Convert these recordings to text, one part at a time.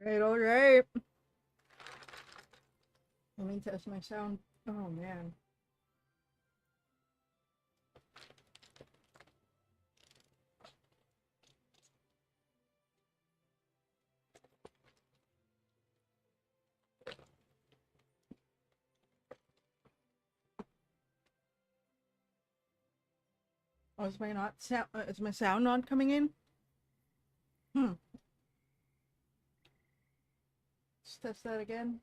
Right, all right. Let me test my sound. Oh man. Oh, is my sound not coming in? Hmm. Let's test that again.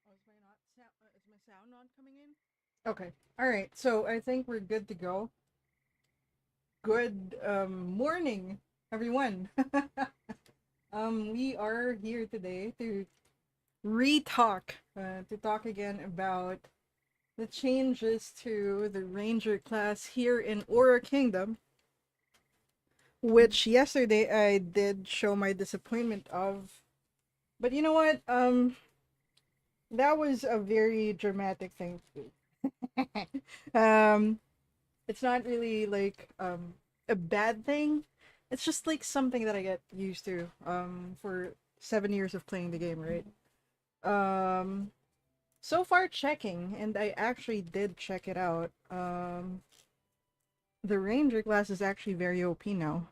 Oh, is my sound not coming in? Okay. All right. So I think we're good to go. Good morning, everyone. We are here today to re-talk, to talk again about the changes to the Ranger class here in Aura Kingdom, which yesterday I did show my disappointment of. But you know what? That was a very dramatic thing to do. It's not really like a bad thing. It's just like something that I get used to for 7 years of playing the game, right? Um, so far checking, and I actually did check it out. The Ranger class is actually very OP now.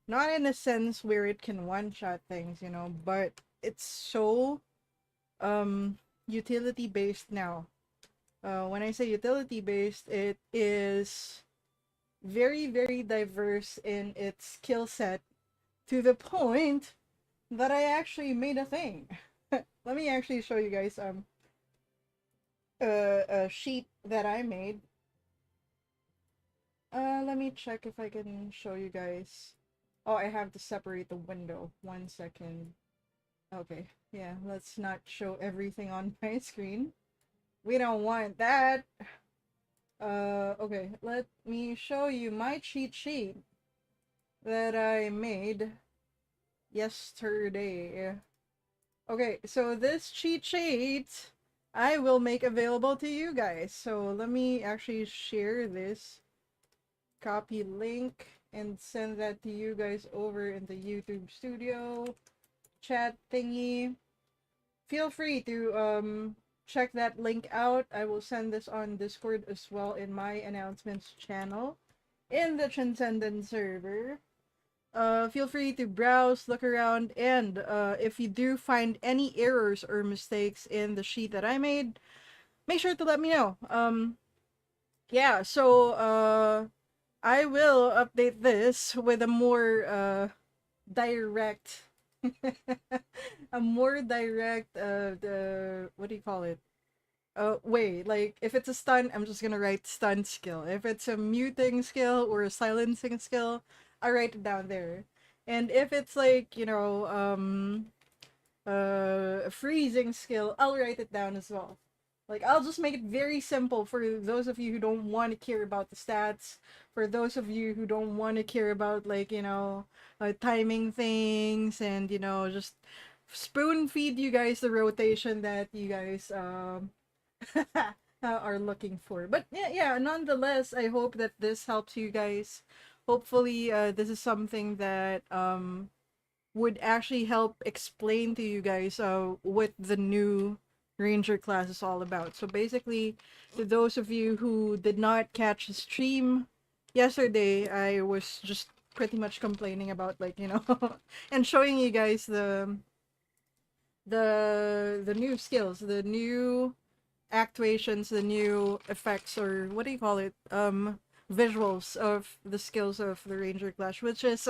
Not in a sense where it can one-shot things, but it's so utility based now. When I say utility based, it is very, very diverse in its skill set to the point that I actually made a thing. Let me actually show you guys a sheet that I made. Let me check if I can show you guys. Oh, I have to separate the window. 1 second. Okay, yeah, let's not show everything on my screen. We don't want that. Okay, let me show you my cheat sheet that I made yesterday. Okay, so this cheat sheet I will make available to you guys. So let me actually share this, copy link, and send that to you guys over in the YouTube studio chat thingy. Feel free to check that link out. I will send this on Discord as well in my announcements channel in the Transcendent server. Feel free to browse, look around, and if you do find any errors or mistakes in the sheet that I made, make sure to let me know. Yeah, so I will update this with a more direct a more direct the what do you call it? Wait, like if it's a stun, I'm just gonna write stun skill. If it's a muting skill or a silencing skill, I write it down there. And if it's like, a freezing skill, I'll write it down as well. Like I'll just make it very simple for those of you who don't want to care about the stats, for those of you who don't want to care about like, timing things and just spoon feed you guys the rotation that you guys are looking for. But yeah, nonetheless, I hope that this helps you guys. Hopefully, this is something that would actually help explain to you guys what the new Ranger class is all about. So basically, to those of you who did not catch the stream yesterday, I was just pretty much complaining about like, and showing you guys the new skills, the new actuations, the new effects, or what do you call it? Visuals of the skills of the Ranger Clash, which is,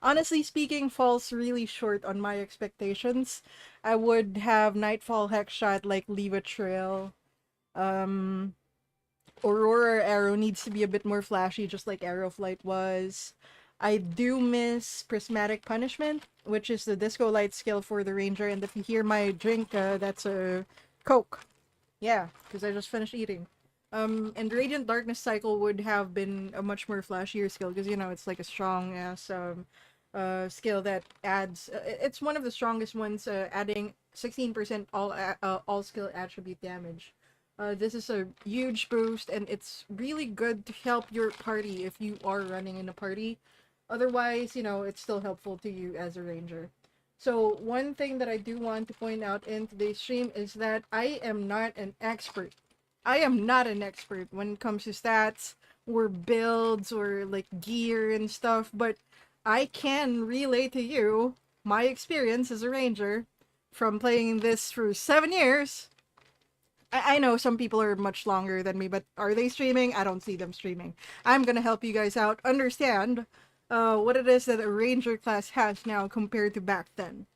honestly speaking, falls really short on my expectations. I would have Nightfall Hexshot like leave a trail. Um, Aurora Arrow needs to be a bit more flashy, just like Arrow Flight was. I do miss Prismatic Punishment, which is the Disco Light skill for the Ranger, and if you hear my drink, that's a Coke. Yeah, because I just finished eating. And Radiant Darkness Cycle would have been a much more flashier skill because it's like a strong ass skill that adds. It's one of the strongest ones, adding 16% all skill attribute damage. This is a huge boost, and it's really good to help your party if you are running in a party. Otherwise, it's still helpful to you as a ranger. So one thing that I do want to point out in today's stream is that I am not an expert. I am not an expert when it comes to stats or builds or like gear and stuff, but I can relay to you my experience as a ranger from playing this for 7 years. I know some people are much longer than me, but are they streaming? I don't see them streaming. I'm gonna help you guys out understand what it is that a ranger class has now compared to back then.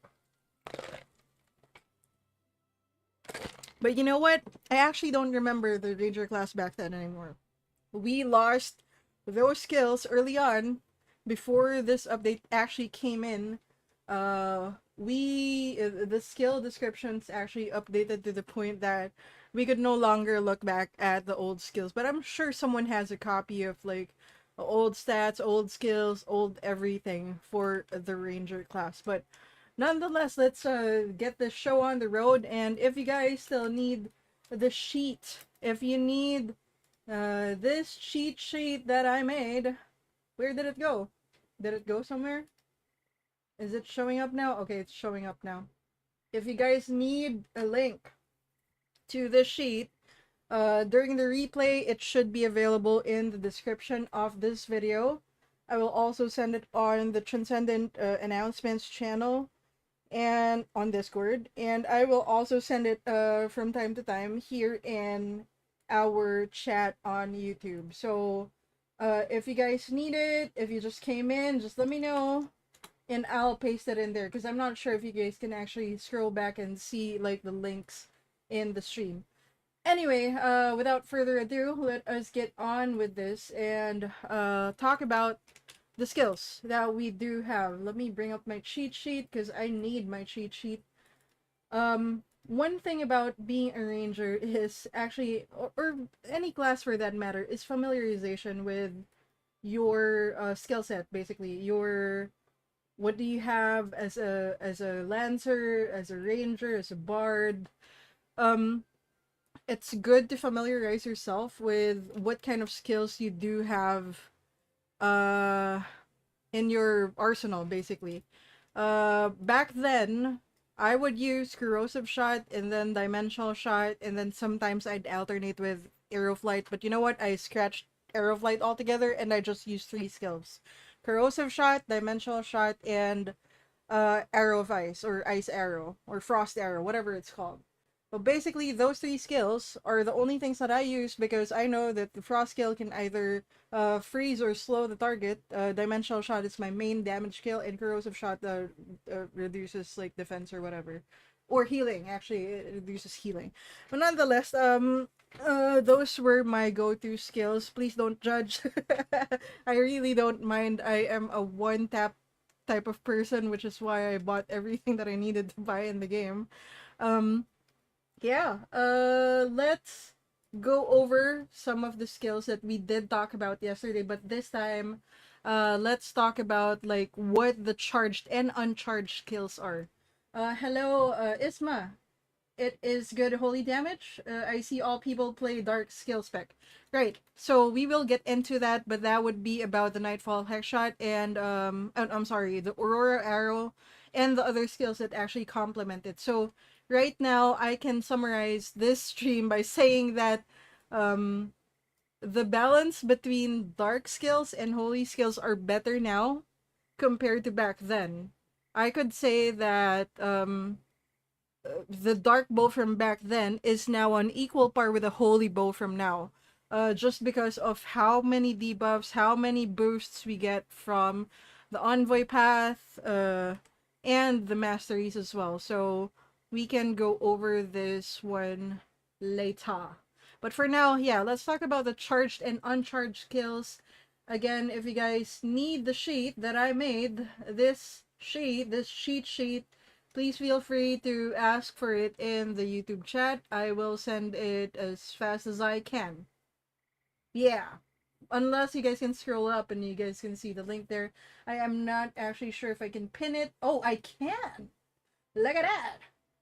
But you know what? I actually don't remember the ranger class back then anymore. We lost those skills early on before this update actually came in. The skill descriptions actually updated to the point that we could no longer look back at the old skills, but I'm sure someone has a copy of like old stats, old skills, old everything for the ranger class. But nonetheless, let's get this show on the road. And if you guys still need the sheet, if you need this cheat sheet that I made, where did it go? Did it go somewhere? Is it showing up now? Okay, it's showing up now. If you guys need a link to this sheet, during the replay, it should be available in the description of this video. I will also send it on the Transcendent announcements channel and on Discord, and I will also send it from time to time here in our chat on YouTube. So if you guys need it, if you just came in, just let me know and I'll paste it in there, because I'm not sure if you guys can actually scroll back and see like the links in the stream. Anyway, without further ado, let us get on with this and talk about the skills that we do have. Let me bring up my cheat sheet because I need my cheat sheet. One thing about being a ranger is actually, or any class for that matter, is familiarization with your skill set. Basically, what do you have as a lancer, as a ranger, as a bard. It's good to familiarize yourself with what kind of skills you do have uh in your arsenal, basically. Back then, I would use corrosive shot and then dimensional shot, and then sometimes I'd alternate with arrow flight. But you know what? I scratched arrow flight altogether, and I just used 3 skills: corrosive shot, dimensional shot, and arrow of ice, or ice arrow, or frost arrow, whatever it's called. But basically, those 3 skills are the only things that I use because I know that the frost skill can either freeze or slow the target. Dimensional shot is my main damage skill, and corrosive shot reduces like defense or whatever, or healing. Actually, it reduces healing. But nonetheless, those were my go-to skills. Please don't judge. I really don't mind. I am a one-tap type of person, which is why I bought everything that I needed to buy in the game. Um, yeah, let's go over some of the skills that we did talk about yesterday, but this time, let's talk about like what the charged and uncharged skills are. Hello, Isma. It is good holy damage. I see all people play dark skill spec. Right. So we will get into that, but that would be about the Nightfall Hex Shot and I'm sorry, the Aurora Arrow and the other skills that actually complement it. So right now I can summarize this stream by saying that um the balance between dark skills and holy skills are better now compared to back then. I could say that the dark bow from back then is now on equal par with the holy bow from now. Just because of how many debuffs, how many boosts we get from the envoy path, and the masteries as well. So we can go over this one later. But for now, yeah, let's talk about the charged and uncharged skills. Again, if you guys need the sheet that I made, this cheat sheet, please feel free to ask for it in the YouTube chat. I will send it as fast as I can. Yeah. unless you guys can scroll up and you guys can see the link there. I am not actually sure if I can pin it. Oh, I can. Look at that.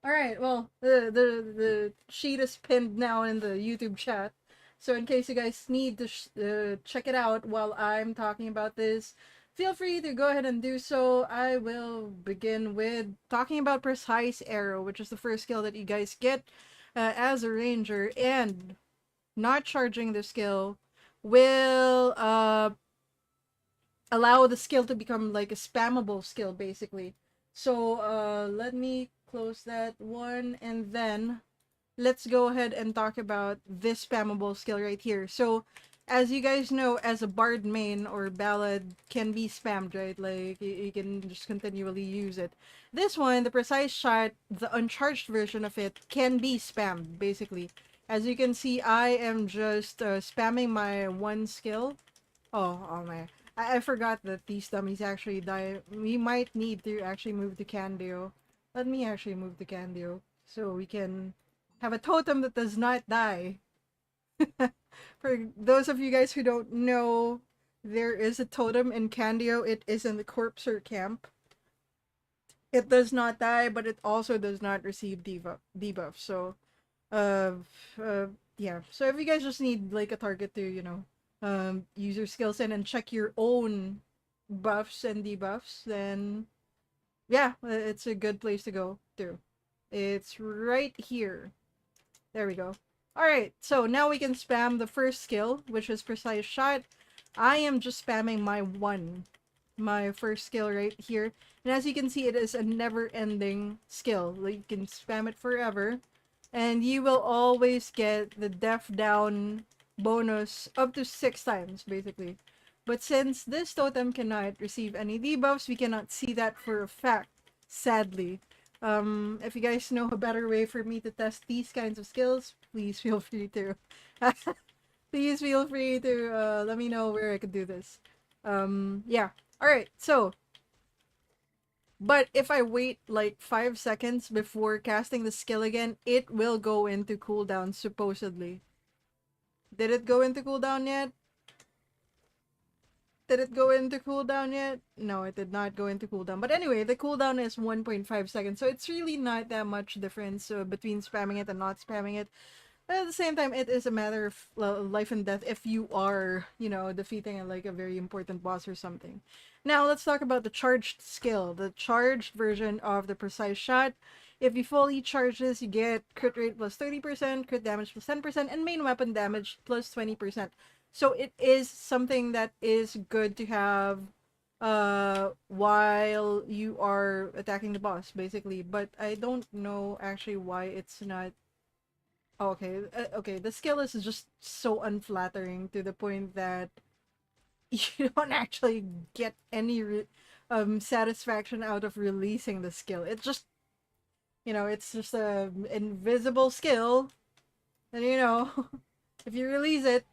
All right. Well, the sheet is pinned now in the YouTube chat. So in case you guys need to check it out while I'm talking about this, feel free to go ahead and do so. I will begin with talking about Precise Arrow, which is the first skill that you guys get as a ranger, and not charging the skill will allow the skill to become like a spammable skill, basically. So let me close that one, and then let's go ahead and talk about this spammable skill right here. So as you guys know, as a bard main or ballad can be spammed, right? Like you can just continually use it. This one, the precise shot, the uncharged version of it, can be spammed, basically. As you can see, I am just spamming my one skill. Oh my. I forgot that these dummies actually die. We might need to actually move to Candio. Let me actually move to Candio so we can have a totem that does not die. For those of you guys who don't know, there is a totem in Candio. It is in the Corpser camp. It does not die, but it also does not receive debuff. So, uh, uh, yeah. So if you guys just need like a target to, use your skill set and check your own buffs and debuffs, then yeah, it's a good place to go to. It's right here. There we go. Alright, so now we can spam the first skill, which is Precise Shot. I am just spamming my first skill right here. And as you can see, it is a never-ending skill. Like, you can spam it forever. And you will always get the def down bonus up to 6 times, basically. But since this totem cannot receive any debuffs, we cannot see that for a fact, sadly. If you guys know a better way for me to test these kinds of skills, please feel free to please feel free to let me know where I could do this. Yeah. Alright, so but if I wait like 5 seconds before casting the skill again, it will go into cooldown, supposedly. Did it go into cooldown yet? Did it go into cooldown yet? No, it did not go into cooldown. But anyway, the cooldown is 1.5 seconds, so it's really not that much difference between spamming it and not spamming it. But at the same time, it is a matter of life and death if you are, defeating like a very important boss or something. Now, let's talk about the charged skill, the charged version of the precise shot. If you fully charge this, you get crit rate plus 30%, crit damage plus 10%, and main weapon damage plus 20%. So it is something that is good to have while you are attacking the boss, basically. But I don't know actually why it's not. Oh, okay, okay. The skill is just so unflattering to the point that you don't actually get any satisfaction out of releasing the skill. It just, it's just a invisible skill, and if you release it,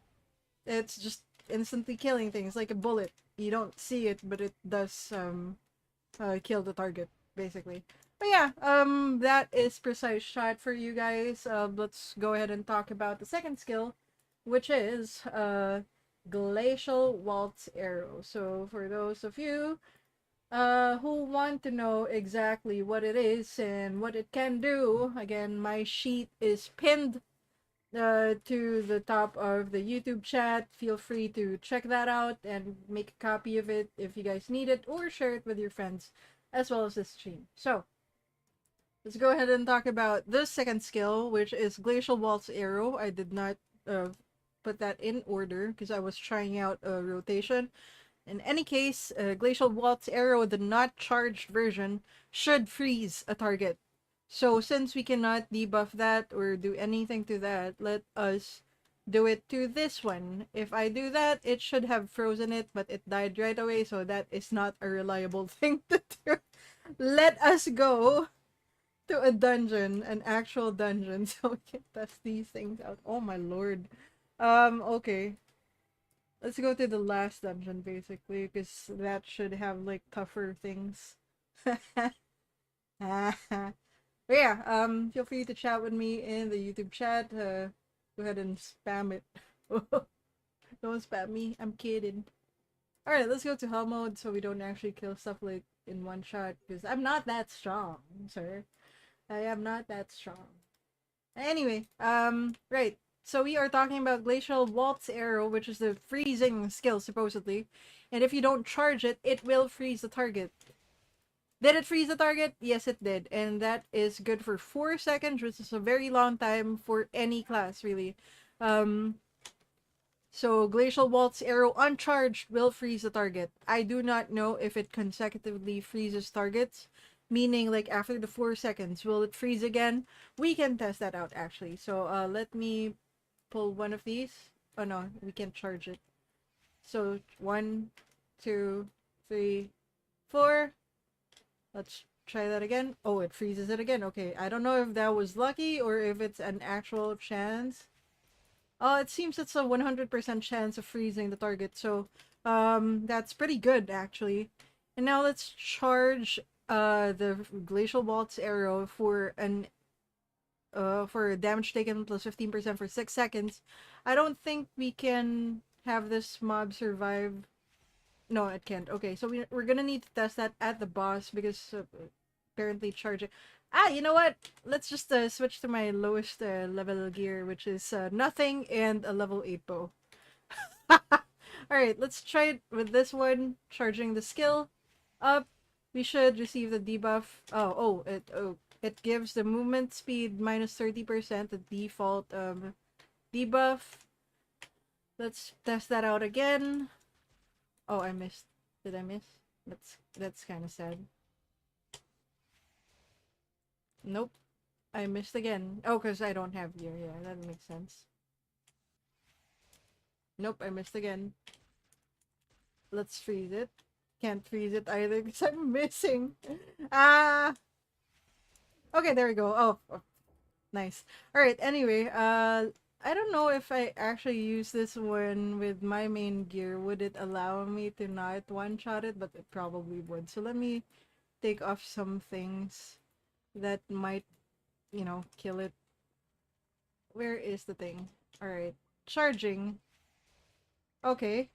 it's just instantly killing things like a bullet. You don't see it, but it does kill the target, basically. But yeah, that is precise shot for you guys. Let's go ahead and talk about the second skill, which is glacial waltz arrow. So for those of you who want to know exactly what it is and what it can do, again, my sheet is pinned to the top of the YouTube chat. Feel free to check that out and make a copy of it if you guys need it, or share it with your friends as well as this stream. So let's go ahead and talk about the second skill, which is Glacial Waltz Arrow. I did not put that in order because I was trying out a rotation. In any case, Glacial Waltz Arrow, the not charged version, should freeze a target. So since we cannot debuff that or do anything to that, let us do it to this one. If I do that, it should have frozen it, but it died right away, so that is not a reliable thing to do. Let us go to a dungeon, an actual dungeon, so we can test these things out. Oh my lord. Okay. Let's go to the last dungeon, basically, because that should have, like, tougher things. But yeah, feel free to chat with me in the YouTube chat. Go ahead and spam it. Don't spam me. I'm kidding. Alright, let's go to hell mode so we don't actually kill stuff like in one shot. Because I'm not that strong, sir. I am not that strong. Anyway, right. So we are talking about Glacial Waltz Arrow, which is the freezing skill, supposedly. And if you don't charge it, it will freeze the target. Did it freeze the target? Yes, it did. And that is good for 4 seconds, which is a very long time for any class, really. Um, so Glacial Waltz Arrow uncharged will freeze the target. I do not know if it consecutively freezes targets, meaning like after the 4 seconds, will it freeze again? We can test that out actually. So let me pull one of these. Oh no, we can't charge it. So 1, 2, 3, 4. Let's try that again. Oh, it freezes it again. Okay, I don't know if that was lucky or if it's an actual chance. Oh, it seems it's a 100% chance of freezing the target. So, that's pretty good actually. And now let's charge the Glacial Waltz Arrow for damage taken plus 15% for 6 seconds. I don't think we can have this mob survive. No, it can't. Okay, so we're gonna need to test that at the boss because apparently charging. Ah, you know what? Let's just switch to my lowest level gear, which is nothing and a level 8 bow. Alright, let's try it with this one. Charging the skill up. We should receive the debuff. It gives the movement speed minus 30%, the default debuff. Let's test that out again. Oh, I missed. Did I miss? That's kind of sad. Nope. I missed again. Oh, because I don't have gear. Yeah, that makes sense. Nope, I missed again. Let's freeze it. Can't freeze it either because I'm missing. Ah! Okay, there we go. Oh, nice. Alright, anyway, I don't know if I actually use this one with my main gear. Would it allow me to not one-shot it? But it probably would. So let me take off some things that might, kill it. Where is the thing? Alright. Charging. Okay.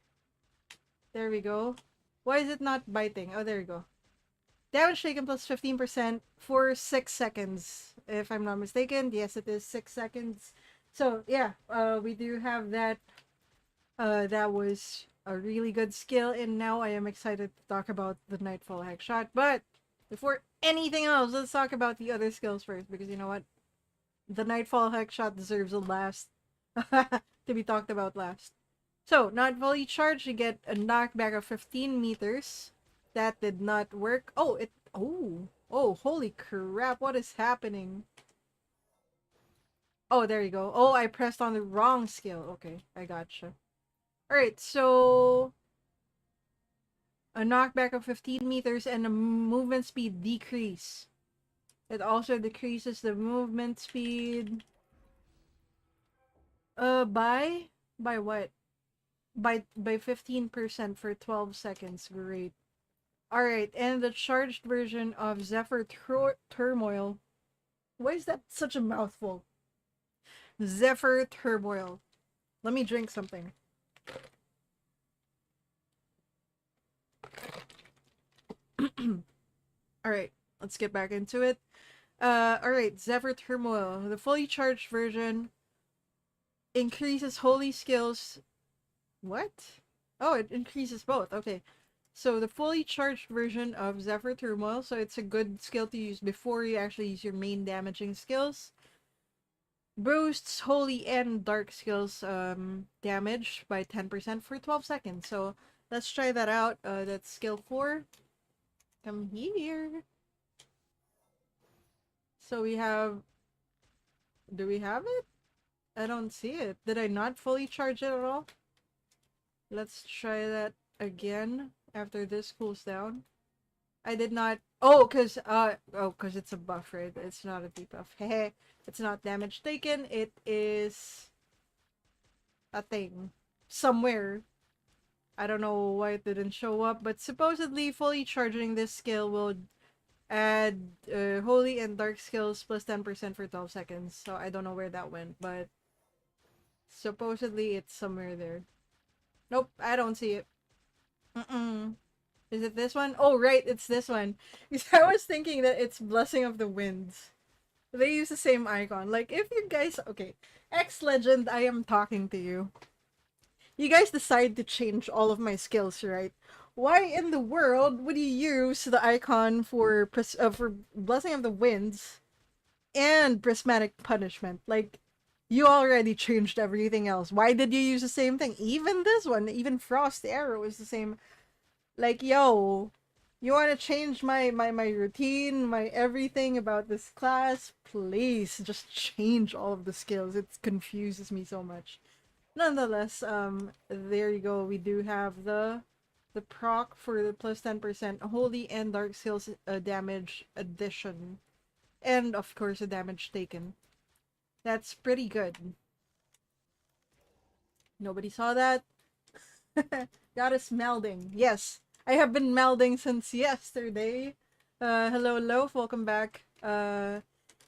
There we go. Why is it not biting? Oh, there we go. Damage taken plus 15% for 6 seconds. If I'm not mistaken. Yes, it is 6 seconds. So, yeah. We do have that. That was a really good skill. And now I am excited to talk about the Nightfall Hack Shot. But, before anything else, let's talk about the other skills first. Because you know what? The Nightfall Hack Shot deserves a last. to be talked about last. So, not fully charged, you get a knockback of 15 meters. That did not work. Oh, holy crap, what is happening? Oh, there you go. Oh, I pressed on the wrong skill. Okay, I gotcha. Alright, so a knockback of 15 meters and a movement speed decrease. It also decreases the movement speed. By what? By 15% for 12 seconds. Great. Alright, and the charged version of Turmoil. Why is that such a mouthful? Zephyr Turmoil. Let me drink something. Alright, let's get back into it. Alright, Zephyr Turmoil. The fully charged version increases holy skills. What? Oh, it increases both. Okay. So the fully charged version of Zephyr Turmoil, so it's a good skill to use before you actually use your main damaging skills. Boosts holy and dark skills damage by 10% for 12 seconds. So let's try that out. That's skill 4. Come here. So we have... Do we have it? I don't see it. Did I not fully charge it at all? Let's try that again after this cools down. I did not... Oh, cause it's a buff, right? It's not a debuff. Hehe. It's not damage taken. It is a thing. Somewhere. I don't know why it didn't show up, but supposedly fully charging this skill will add holy and dark skills plus 10% for 12 seconds. So I don't know where that went, but supposedly it's somewhere there. Nope, I don't see it. Mm-mm. Is it this one? Oh, right, it's this one. Because I was thinking that it's Blessing of the Winds. They use the same icon. Like, if you guys... Okay, X Legend, I am talking to you. You guys decide to change all of my skills, right? Why in the world would you use the icon for Blessing of the Winds and Prismatic Punishment? Like, you already changed everything else. Why did you use the same thing? Even this one, even Frost Arrow is the same. Like, yo, you want to change my routine, my everything about this class? Please, just change all of the skills. It confuses me so much. Nonetheless, there you go. We do have the proc for the plus 10% holy and dark skills damage addition, and of course the damage taken. That's pretty good. Nobody saw that. Got us melding. Yes, I have been melding since yesterday. Hello, Loaf. Welcome back. Yeah,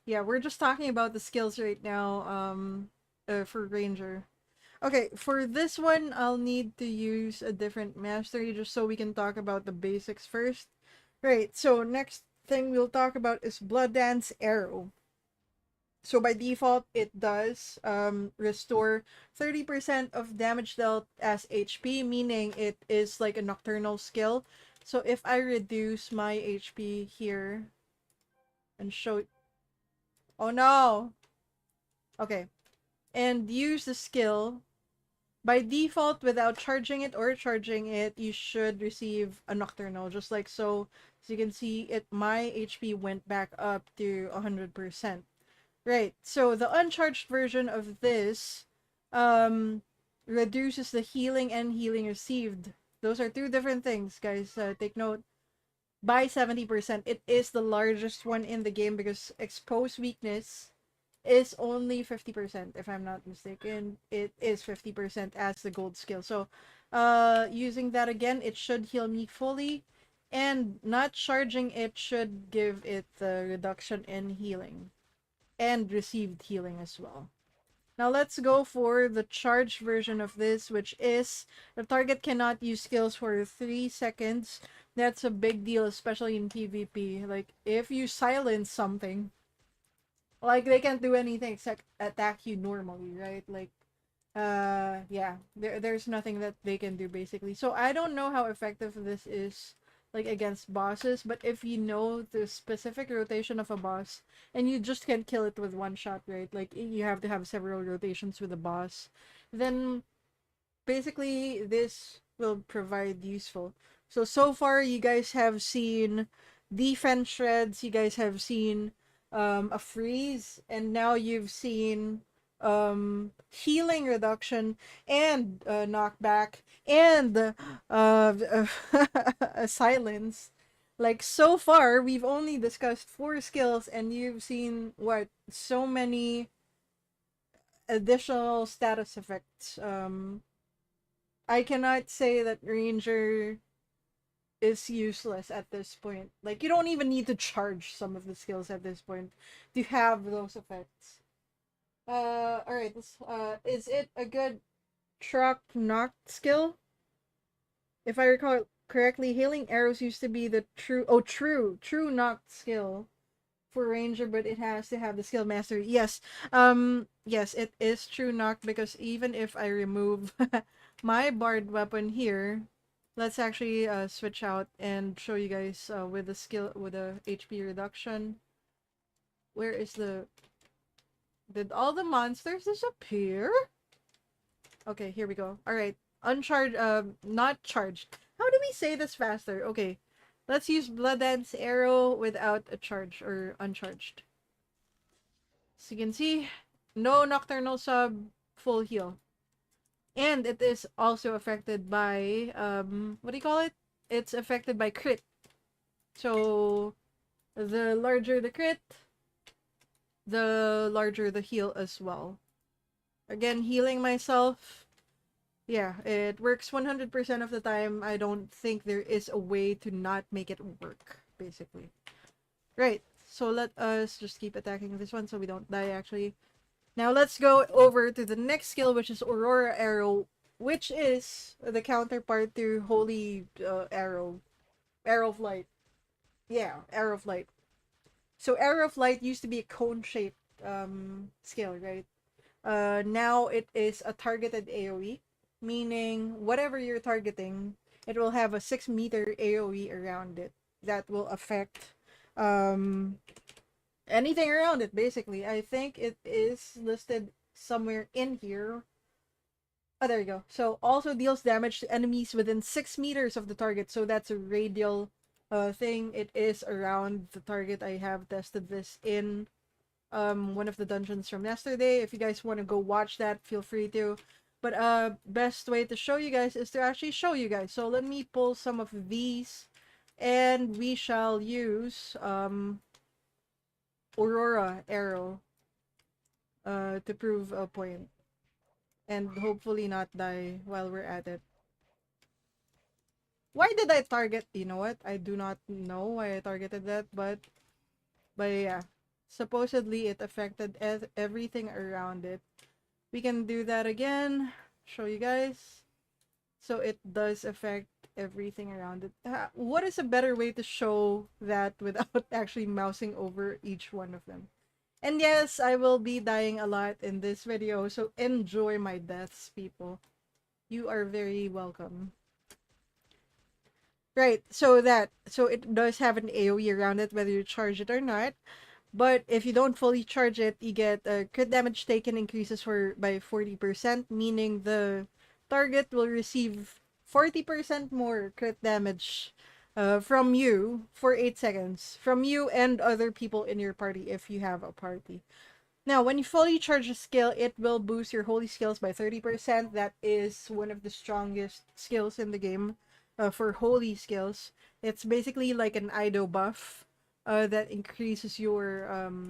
we're just talking about the skills right now. For Ranger. Okay, for this one, I'll need to use a different mastery just so we can talk about the basics first. Right, so next thing we'll talk about is Blood Dance Arrow. So by default, it does restore 30% of damage dealt as HP, meaning it is like a nocturnal skill. So if I reduce my HP here and show... Oh no! Okay. And use the skill. By default, without charging it or charging it, you should receive a nocturnal, just like so. As you can see, my HP went back up to 100%. Right, so the uncharged version of this reduces the healing and healing received. Those are two different things, guys. Take note. By 70%, it is the largest one in the game because exposed weakness is only 50%, if I'm not mistaken. It is 50% as the gold skill. So, using that again, it should heal me fully. And not charging it should give it the reduction in healing. And received healing as well. Now let's go for the charged version of this, which is the target cannot use skills for 3 seconds. That's a big deal, especially in PvP. Like, if you silence something, like, they can't do anything except attack you normally, right? Like, yeah, there's nothing that they can do, basically. So I don't know how effective this is, like, against bosses, but if you know the specific rotation of a boss, and you just can't kill it with one shot, right? Like, you have to have several rotations with a boss, then basically this will provide useful. So far you guys have seen defense shreds, you guys have seen a freeze, and now you've seen healing reduction and knockback and a silence. Like, so far we've only discussed 4 skills and you've seen what, so many additional status effects. I cannot say that Ranger is useless at this point. Like, you don't even need to charge some of the skills at this point to have those effects. Alright, is it a good truck knock skill? If I recall correctly, healing arrows used to be the true knock skill for Ranger, but it has to have the skill mastery. Yes, yes, it is true knock, because even if I remove my bard weapon here, let's actually switch out and show you guys with the skill, with the HP reduction. Where is the... Did all the monsters disappear? Okay, here we go. Alright, uncharged, not charged. How do we say this faster? Okay, let's use Blood Dance Arrow without a charge, or uncharged. So you can see, no Nocturnal Sub, full heal. And it is also affected by, what do you call it? It's affected by crit. So, the larger the crit, the larger the heal as well. Again, healing myself, yeah, it works 100% of the time. I don't think there is a way to not make it work, basically. Right, so let us just keep attacking this one so we don't die, actually. Now let's go over to the next skill, which is Aurora Arrow which is the counterpart to Holy Arrow of Light. Yeah, Arrow of Light. So Arrow of Light used to be a cone-shaped skill, right? Now it is a targeted AoE, meaning whatever you're targeting, it will have a 6-meter AoE around it that will affect um, anything around it, basically. I think it is listed somewhere in here. Oh, there you go. So also deals damage to enemies within 6 meters of the target. So that's a radial thing. It is around the target. I have tested this in one of the dungeons from yesterday. If you guys want to go watch that, feel free to. But best way to show you guys is to actually show you guys. So let me pull some of these, and we shall use Aurora Arrow to prove a point, and hopefully not die while we're at it. Why did I target? You know what? I do not know why I targeted that, but yeah, supposedly it affected everything around it. We can do that again. Show you guys. So it does affect everything around it. What is a better way to show that without actually mousing over each one of them? And yes, I will be dying a lot in this video, so enjoy my deaths, people. You are very welcome. Right, so it does have an AoE around it, whether you charge it or not. But if you don't fully charge it, you get crit damage taken increases by 40%, meaning the target will receive 40% more crit damage from you for 8 seconds. From you and other people in your party if you have a party. Now, when you fully charge a skill, it will boost your holy skills by 30%. That is one of the strongest skills in the game for holy skills. It's basically like an Ido buff that increases your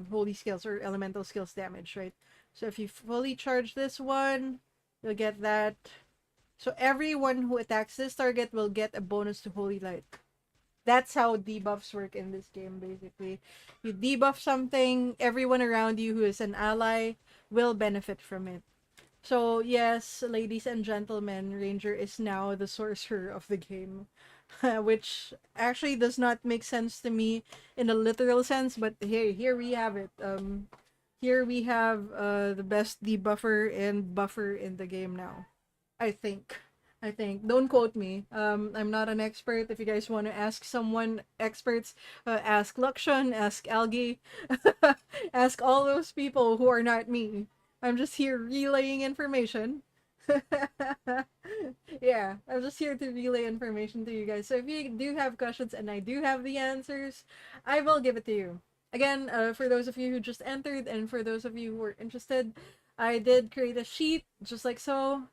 holy skills or elemental skills damage, right? So if you fully charge this one, you'll get that. So everyone who attacks this target will get a bonus to holy light. That's how debuffs work in this game, basically. You debuff something, everyone around you who is an ally will benefit from it. So yes, ladies and gentlemen, Ranger is now the sorcerer of the game. Which actually does not make sense to me in a literal sense, but here we have it. Here we have the best debuffer and buffer in the game now. I think. Don't quote me. I'm not an expert. If you guys want to ask someone experts, ask Luxion, ask Algae, ask all those people who are not me. I'm just here relaying information. Yeah, I'm just here to relay information to you guys. So if you do have questions and I do have the answers, I will give it to you. Again, for those of you who just entered and for those of you who are interested, I did create a sheet just like so.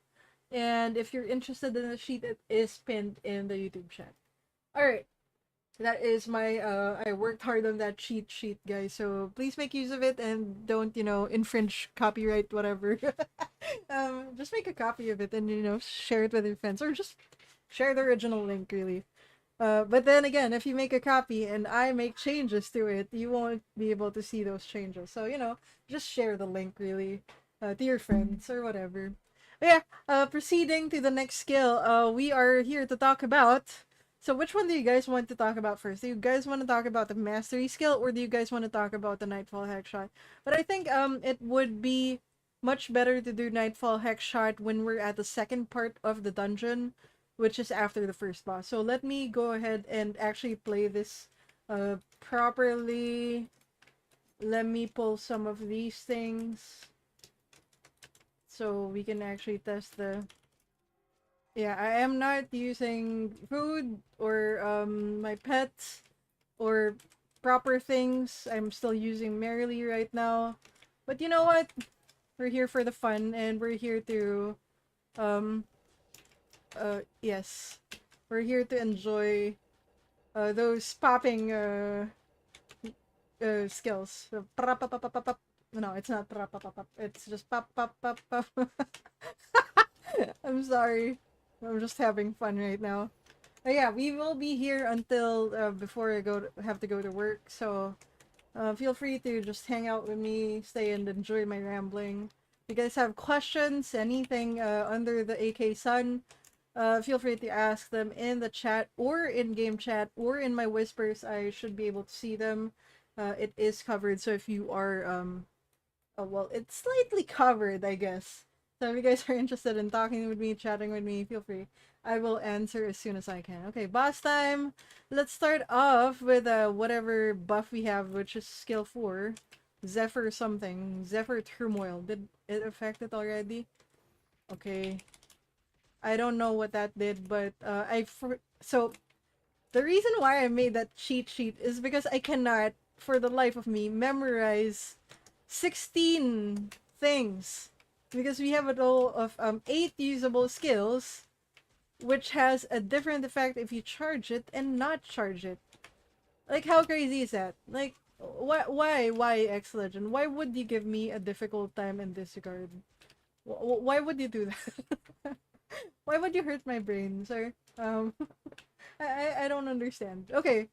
And if you're interested in the sheet, it is pinned in the YouTube chat. Alright. That is my I worked hard on that cheat sheet, guys, so please make use of it and don't, infringe copyright whatever. Just make a copy of it and share it with your friends, or just share the original link, really. But then again, if you make a copy and I make changes to it, you won't be able to see those changes. So, just share the link, really, to your friends or whatever. But yeah, proceeding to the next skill, we are here to talk about. So which one do you guys want to talk about first? Do you guys want to talk about the mastery skill, or do you guys want to talk about the Nightfall Hex Shot? But I think it would be much better to do Nightfall Hex Shot when we're at the second part of the dungeon, which is after the first boss. So let me go ahead and actually play this properly. Let me pull some of these things so we can actually test the... Yeah, I am not using food or my pets or proper things. I'm still using Merrily right now. But you know what? We're here for the fun and we're here to yes. We're here to enjoy those popping skills. So, no, it's not. It's just pop pop pop pop. I'm sorry. I'm just having fun right now. But yeah, we will be here until before I have to go to work. So feel free to just hang out with me, stay and enjoy my rambling. you guys have questions, anything under the AK sun, feel free to ask them in the chat or in game chat or in my whispers. I should be able to see them. It is covered, so if you are oh, well, it's slightly covered, I guess. So if you guys are interested in talking with me, chatting with me, feel free. I will answer as soon as I can. Okay, boss time. Let's start off with whatever buff we have, which is skill 4. Zephyr something. Zephyr Turmoil. Did it affect it already? Okay. I don't know what that did, but so the reason why I made that cheat sheet is because I cannot, for the life of me, memorize 16 things. Because we have a total of 8 usable skills, which has a different effect if you charge it and not charge it. Like, how crazy is that? Like, why, X Legend? Why would you give me a difficult time in this regard? Why would you do that? Why would you hurt my brain, sir? I don't understand. Okay,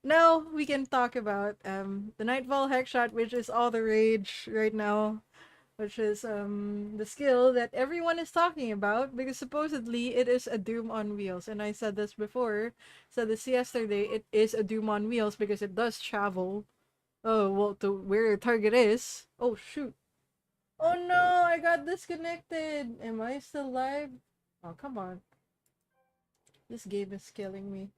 now we can talk about the Nightfall Hex Shot, which is all the rage right now, which is the skill that everyone is talking about because supposedly it is a Doom on wheels. And I said this before, said this yesterday, it is a Doom on wheels because it does travel. Oh, well, to where your target is. Oh, shoot. Oh no, I got disconnected. Am I still live? Oh, come on. This game is killing me.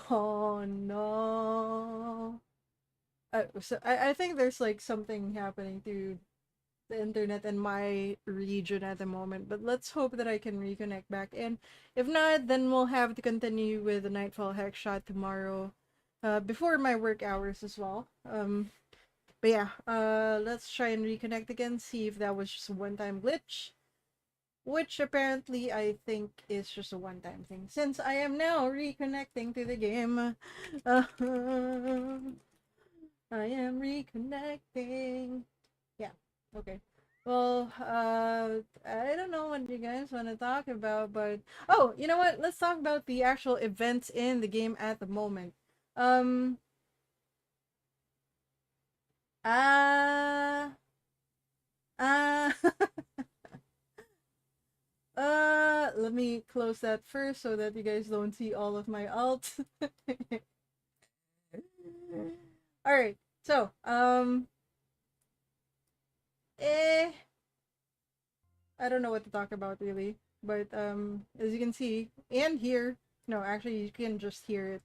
Oh no. I think there's like something happening to the internet in my region at the moment, but let's hope that I can reconnect back. And if not, then we'll have to continue with the Nightfall Hex Shot tomorrow, before my work hours as well. But yeah, let's try and reconnect again, see if that was just a one-time glitch. Which apparently I think is just a one-time thing. Since I am now reconnecting to the game. I am reconnecting. Yeah, okay. Well, I don't know what you guys want to talk about, but... Oh, you know what? Let's talk about the actual events in the game at the moment. Um... Uh... Uh... Let me close that first so that you guys don't see all of my alt. Alright, so, eh, I don't know what to talk about really, but, as you can see, and hear, no, actually, you can just hear it.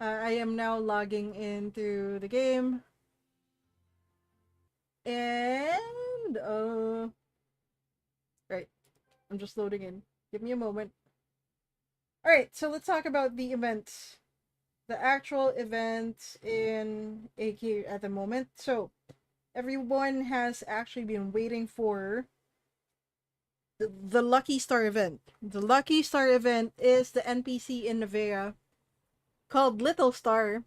I am now logging into the game, and, right, I'm just loading in. Give me a moment. Alright, so let's talk about the events. The actual events in AK at the moment. So, everyone has actually been waiting for the Lucky Star event. The Lucky Star event is the NPC in Nevea called Little Star,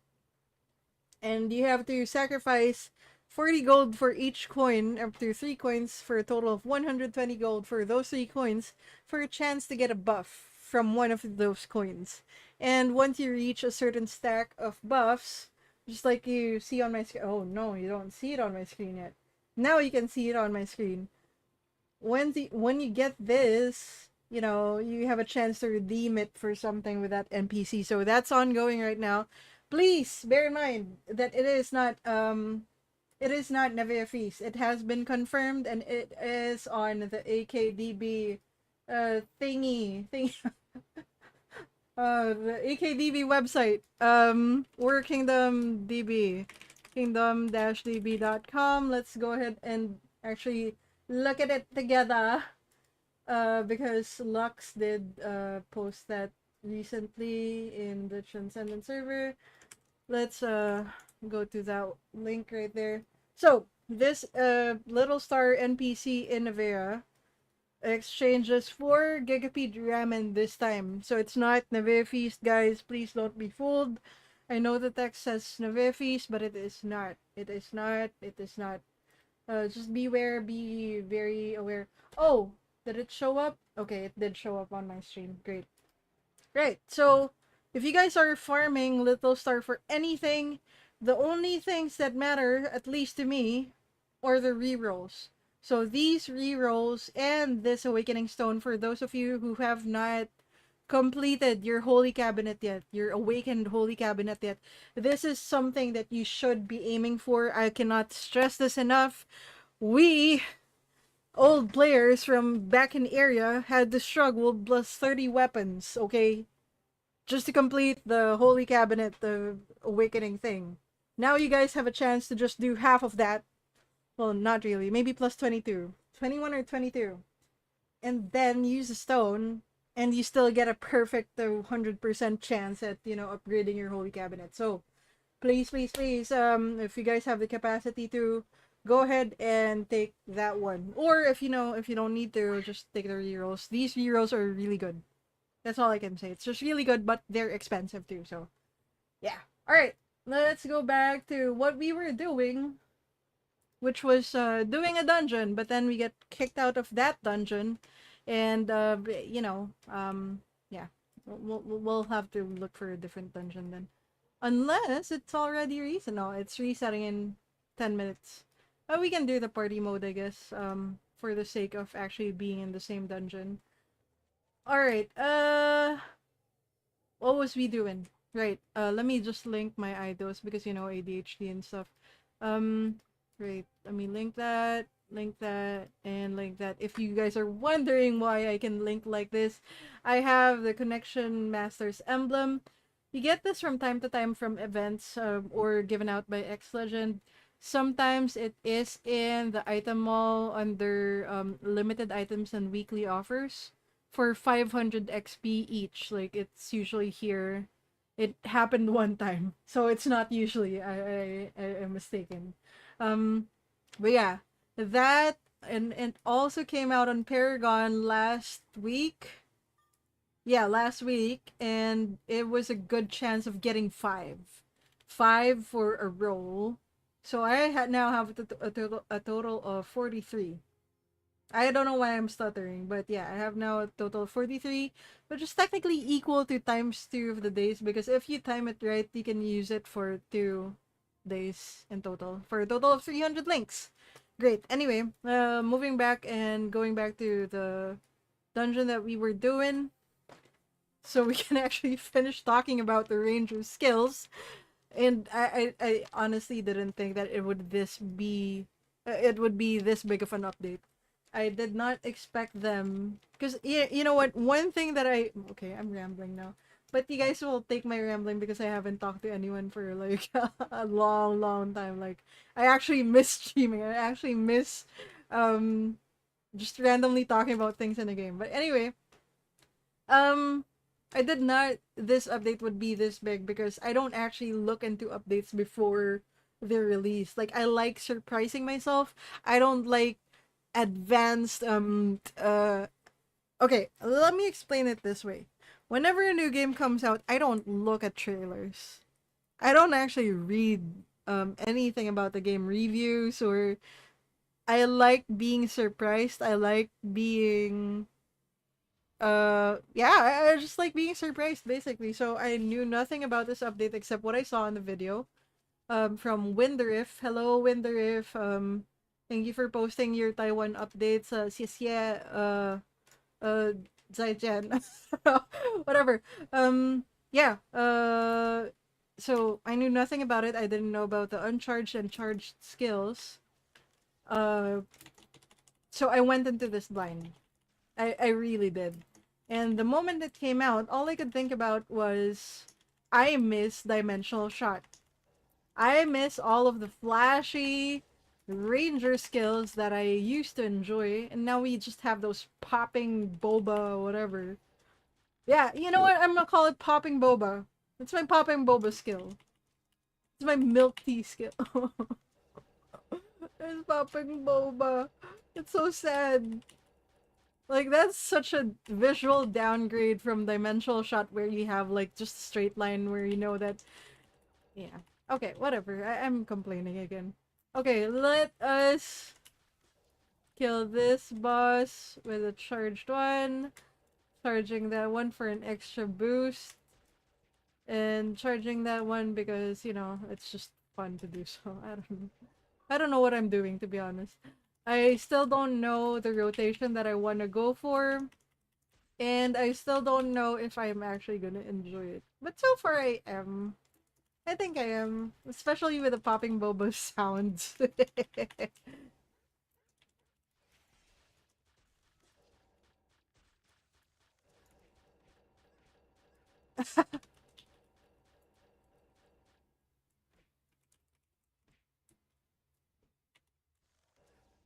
and you have to sacrifice 40 gold for each coin, up to 3 coins, for a total of 120 gold for those 3 coins, for a chance to get a buff from one of those coins. And once you reach a certain stack of buffs, just like you see on my screen. Oh no, you don't see it on my screen yet. Now you can see it on my screen. When you get this, you know, you have a chance to redeem it for something with that NPC. So that's ongoing right now. Please bear in mind that it is not Nevea Feast. It has been confirmed and it is on the AKDB the AKDB website. Or Kingdom DB. Kingdom-db.com. Let's go ahead and actually look at it together. Because Lux did post that recently in the Transcendent server. Let's go to that link right there. So, this Little Star NPC in Nevea exchanges 4 gigapede ramen this time. So it's not Nevea Feast, guys. Please don't be fooled. I know the text says Nevea Feast, but it is not. It is not. It is not. Just beware. Be very aware. Oh, did it show up? Okay, it did show up on my stream. Great. Right. So, if you guys are farming Little Star for anything, the only things that matter, at least to me, are the rerolls. So these rerolls and this awakening stone, for those of you who have not completed your holy cabinet yet, your awakened holy cabinet yet, this is something that you should be aiming for. I cannot stress this enough. We old players from back in area had to struggle plus 30 weapons, okay? Just to complete the holy cabinet, the awakening thing. Now you guys have a chance to just do half of that. Well, not really. Maybe plus 22. 21 or 22. And then use a stone, and you still get a perfect 100% chance at, upgrading your holy cabinet. So, please, please, please, if you guys have the capacity to, go ahead and take that one. Or if you don't need to, just take the rerolls. These rerolls are really good. That's all I can say. It's just really good, but they're expensive too. So, yeah. All right, let's go back to what we were doing, which was doing a dungeon. But then we get kicked out of that dungeon, and yeah, we'll have to look for a different dungeon then, unless it's already reset. No, it's resetting in 10 minutes. We can do the party mode, I guess. For the sake of actually being in the same dungeon. All right. What was we doing? Right. Let me just link my idols because ADHD and stuff. Um, right. Let me link that, and link that. If you guys are wondering why I can link like this, I have the Connection Masters emblem. You get this from time to time from events or given out by X Legend. Sometimes it is in the item mall under limited items and weekly offers for 500 XP each. Like, it's usually here. It happened one time, so it's not usually. I am mistaken. Um, but yeah, that and also came out on Paragon last week. Yeah, last week, and it was a good chance of getting five for a roll. So I now have a total of 43. I don't know why I'm stuttering, but yeah, I have now a total of 43, which is technically equal to times 2 of the days, because if you time it right, you can use it for 2 days in total, for a total of 300 links. Great. Anyway, moving back and going back to the dungeon that we were doing, so we can actually finish talking about the ranger skills. And I honestly didn't think that it would be this big of an update. I did not expect them, because you know what, one thing that okay, I'm rambling now, but you guys will take my rambling because I haven't talked to anyone for like a long time. Like, I actually miss streaming. I actually miss um just randomly talking about things in the game. But anyway, um I did not this update would be this big because I don't actually look into updates before they're released. Like, I like surprising myself. I don't like advanced okay, let me explain it this way. Whenever a new game comes out, I don't look at trailers. I don't actually read anything about the game reviews, or I like being surprised. I like being yeah, I just like being surprised basically. So I knew nothing about this update except what I saw in the video from Winderif. Hello Winderif. Thank you for posting your Taiwan updates. 谢谢 zaijian. Whatever. Yeah. So I knew nothing about it. I didn't know about the uncharged and charged skills. Uh so I went into this blind. I really did. And the moment it came out, all I could think about was I miss Dimensional Shot. I miss all of the flashy ranger skills that I used to enjoy, and now we just have those popping boba, whatever. Yeah, you know what? I'm gonna call it popping boba. It's my popping boba skill. It's my milk tea skill. It's popping boba. It's so sad. Like, that's such a visual downgrade from Dimensional Shot where you have, like, just a straight line where you know that... Yeah. Okay, whatever. I'm complaining again. Okay, let us kill this boss with a charged one. Charging that one for an extra boost. And charging that one because, it's just fun to do so. I don't know what I'm doing, to be honest. I still don't know the rotation that I want to go for. And I still don't know if I'm actually gonna enjoy it. But so far I am. I think I am. Especially with the popping boba sounds.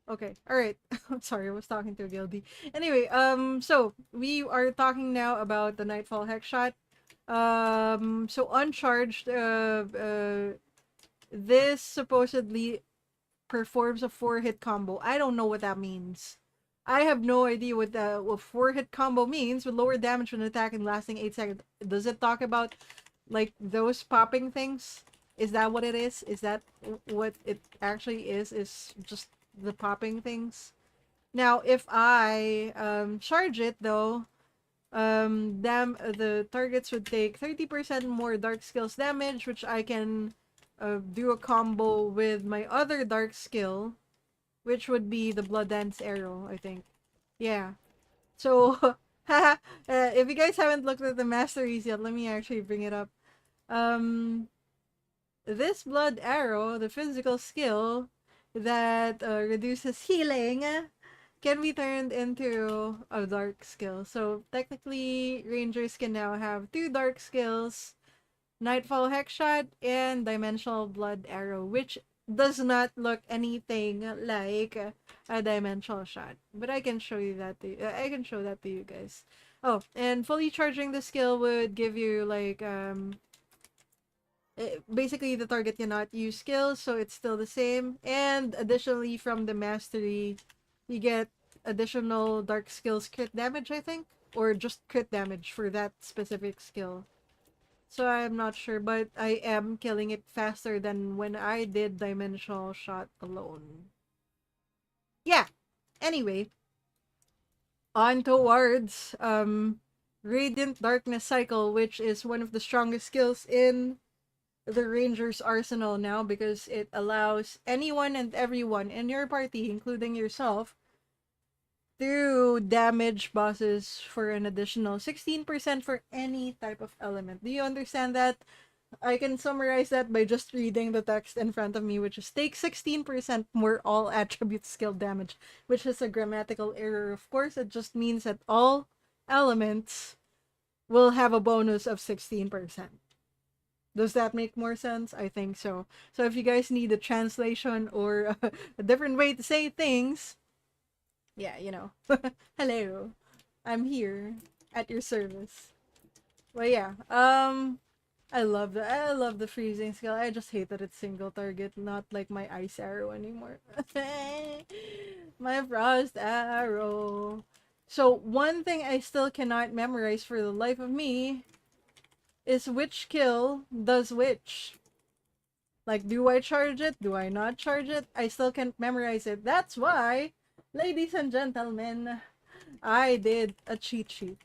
Okay, alright. I'm sorry, I was talking to Gildy. Anyway, so we are talking now about the Nightfall Hex Shot. So uncharged, this supposedly performs a 4-hit combo. I don't know what that means. I have no idea what 4-hit combo means with lower damage when attacking lasting 8 seconds. Does it talk about like those popping things? Is that what it is? Is that what it actually is? Is just the popping things? Now, if I charge it though, the targets would take 30% more dark skills damage, which I can do a combo with my other dark skill, which would be the Blood Dance Arrow, I think. Yeah. So, if you guys haven't looked at the masteries yet, let me actually bring it up. Um, this Blood Arrow, the physical skill that reduces healing, can be turned into a dark skill. So technically, rangers can now have 2 dark skills: Nightfall Hexshot and Dimensional Blood Arrow, which does not look anything like a dimensional shot. But I can show you that. I can show that to you guys. Oh, and fully charging the skill would give you like basically the target cannot use skills, so it's still the same. And additionally, from the mastery, you get additional dark skills crit damage, I think, or just crit damage for that specific skill. So I'm not sure, but I am killing it faster than when I did dimensional shot alone. Yeah. Anyway, on towards Radiant Darkness Cycle, which is one of the strongest skills in the Ranger's arsenal now, because it allows anyone and everyone in your party, including yourself, to damage bosses for an additional 16% for any type of element. Do you understand that? I can summarize that by just reading the text in front of me, which is take 16% more all attribute skill damage, which is a grammatical error. Of course, it just means that all elements will have a bonus of 16%. Does that make more sense? I think so. So if you guys need a translation or a different way to say things, yeah, hello, I'm here at your service. Well, yeah, I love the freezing skill. I just hate that it's single target, not like my ice arrow anymore. My frost arrow. So one thing I still cannot memorize for the life of me is which kill does which. Like, do I charge it? Do I not charge it? I still can't memorize it. That's why, ladies and gentlemen, I did a cheat sheet.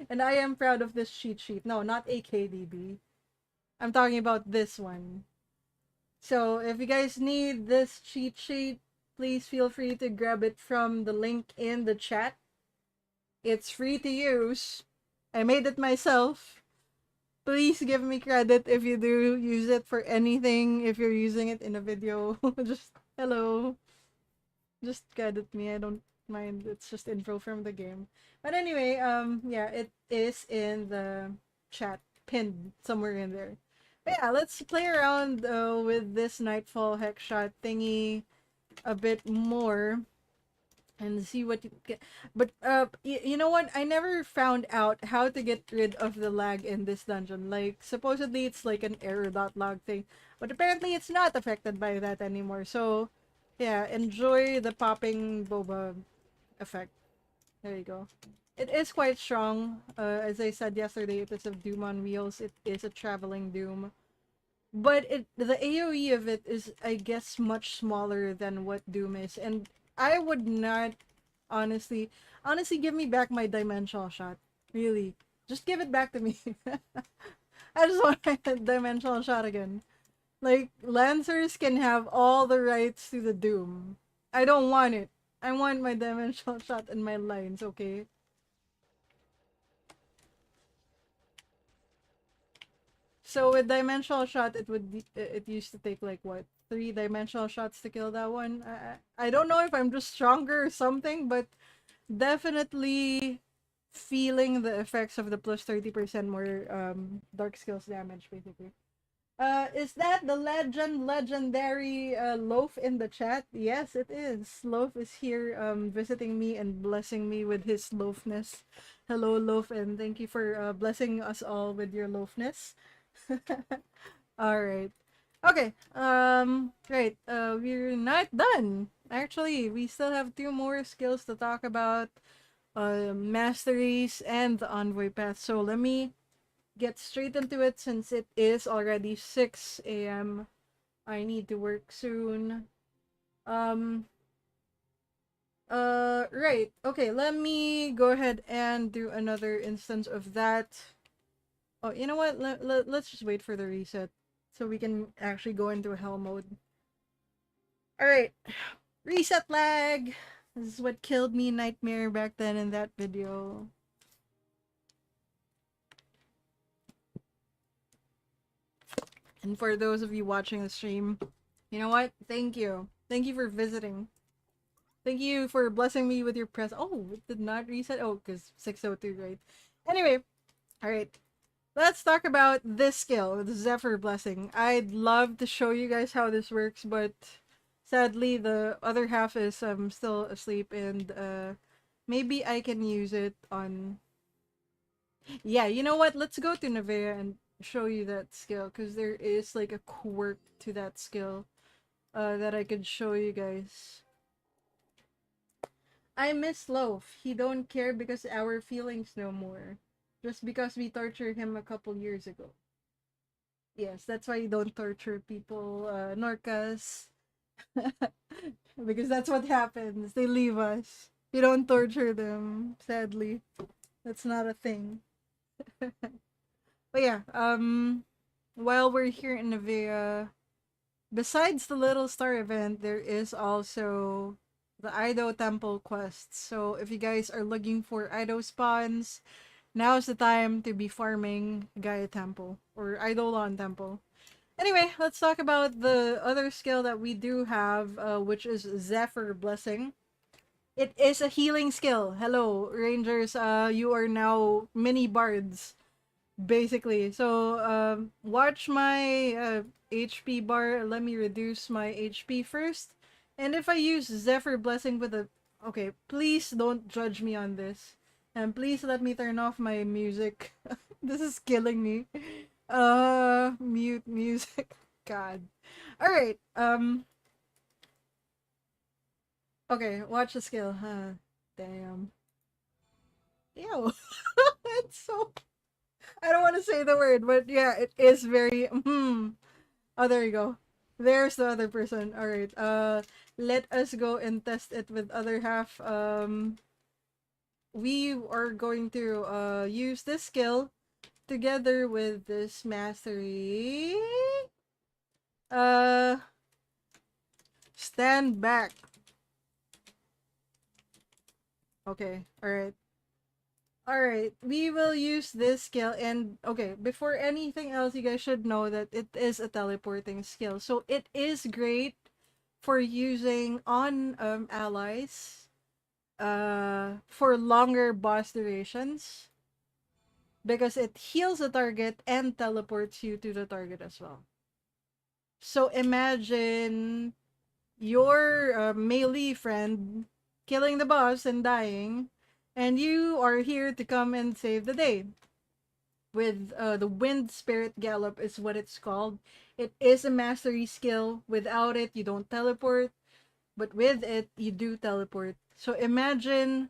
And I am proud of this cheat sheet. No, not AKDB. I'm talking about this one. So if you guys need this cheat sheet, please feel free to grab it from the link in the chat. It's free to use. I made it myself. Please give me credit if you do use it for anything. If you're using it in a video, just hello. Just credit me. I don't mind. It's just info from the game. But anyway, yeah, it is in the chat, pinned somewhere in there. But yeah, let's play around with this Nightfall Hex Shot thingy a bit more and see what you get. But you know what? I never found out how to get rid of the lag in this dungeon. Like supposedly it's like an error.log thing, but apparently it's not affected by that anymore. So yeah, enjoy the popping boba effect. There you go. It is quite strong. As I said yesterday, it is a Doom on wheels. It is a traveling Doom. But the AoE of it is, I guess, much smaller than what Doom is. And I would not, honestly, give me back my dimensional shot. Really. Just give it back to me. I just want my dimensional shot again. Like, Lancers can have all the rights to the Doom. I don't want it. I want my dimensional shot and my lines, okay? So with dimensional shot, it used to take like what, 3 dimensional shots to kill that one. I don't know if I'm just stronger or something, but definitely feeling the effects of the plus 30% more dark skills damage basically. Is that the legendary Loaf in the chat? Yes, it is. Loaf is here visiting me and blessing me with his loafness. Hello, Loaf, and thank you for blessing us all with your loafness. All right. Okay. Right. We're not done. Actually, we still have 2 more skills to talk about. Masteries and the envoy path. So let me get straight into it since it is already 6 a.m. I need to work soon. Um. Right. Okay. Let me go ahead and do another instance of that. Oh, you know what? Let's just wait for the reset so we can actually go into hell mode. Alright. Reset lag! This is what killed me Nightmare back then in that video. And for those of you watching the stream, you know what? Thank you. Thank you for visiting. Thank you for blessing me with your presence. Oh, it did not reset? Oh, because 602, right? Anyway, alright. Let's talk about this skill, the Zephyr Blessing. I'd love to show you guys how this works, but sadly the other half is still asleep, and maybe I can use it on... Yeah, you know what? Let's go to Nevea and show you that skill, because there is like a quirk to that skill that I could show you guys. I miss Loaf. He don't care because our feelings no more. Just because we tortured him a couple years ago. Yes, that's why you don't torture people, Norcas. Because that's what happens. They leave us. You don't torture them, sadly. That's not a thing. But yeah, while we're here in Nevea, besides the Little Star event, there is also the Ido Temple quest. So if you guys are looking for Ido spawns, now's the time to be farming Gaia Temple or Eidolon Temple. Anyway, let's talk about the other skill that we do have, which is Zephyr Blessing. It is a healing skill. Hello, Rangers. You are now mini bards, basically. So, watch my HP bar. Let me reduce my HP first. And if I use Zephyr Blessing with a... Okay, please don't judge me on this. And please let me turn off my music. This is killing me. Mute music. God. Alright, okay, watch the skill. Damn. Ew. It's so... I don't want to say the word, but yeah, it is very... Oh, there you go. There's the other person. Alright, let us go and test it with other half. We are going to, use this skill together with this mastery. Stand back. Okay, alright. Alright, we will use this skill, and okay, before anything else, you guys should know that it is a teleporting skill. So it is great for using on allies for longer boss durations, because it heals the target and teleports you to the target as well. So imagine your melee friend killing the boss and dying, and you are here to come and save the day. With the Wind Spirit Gallop is what it's called. It is a mastery skill. Without it, you don't teleport, but with it, you do teleport. So imagine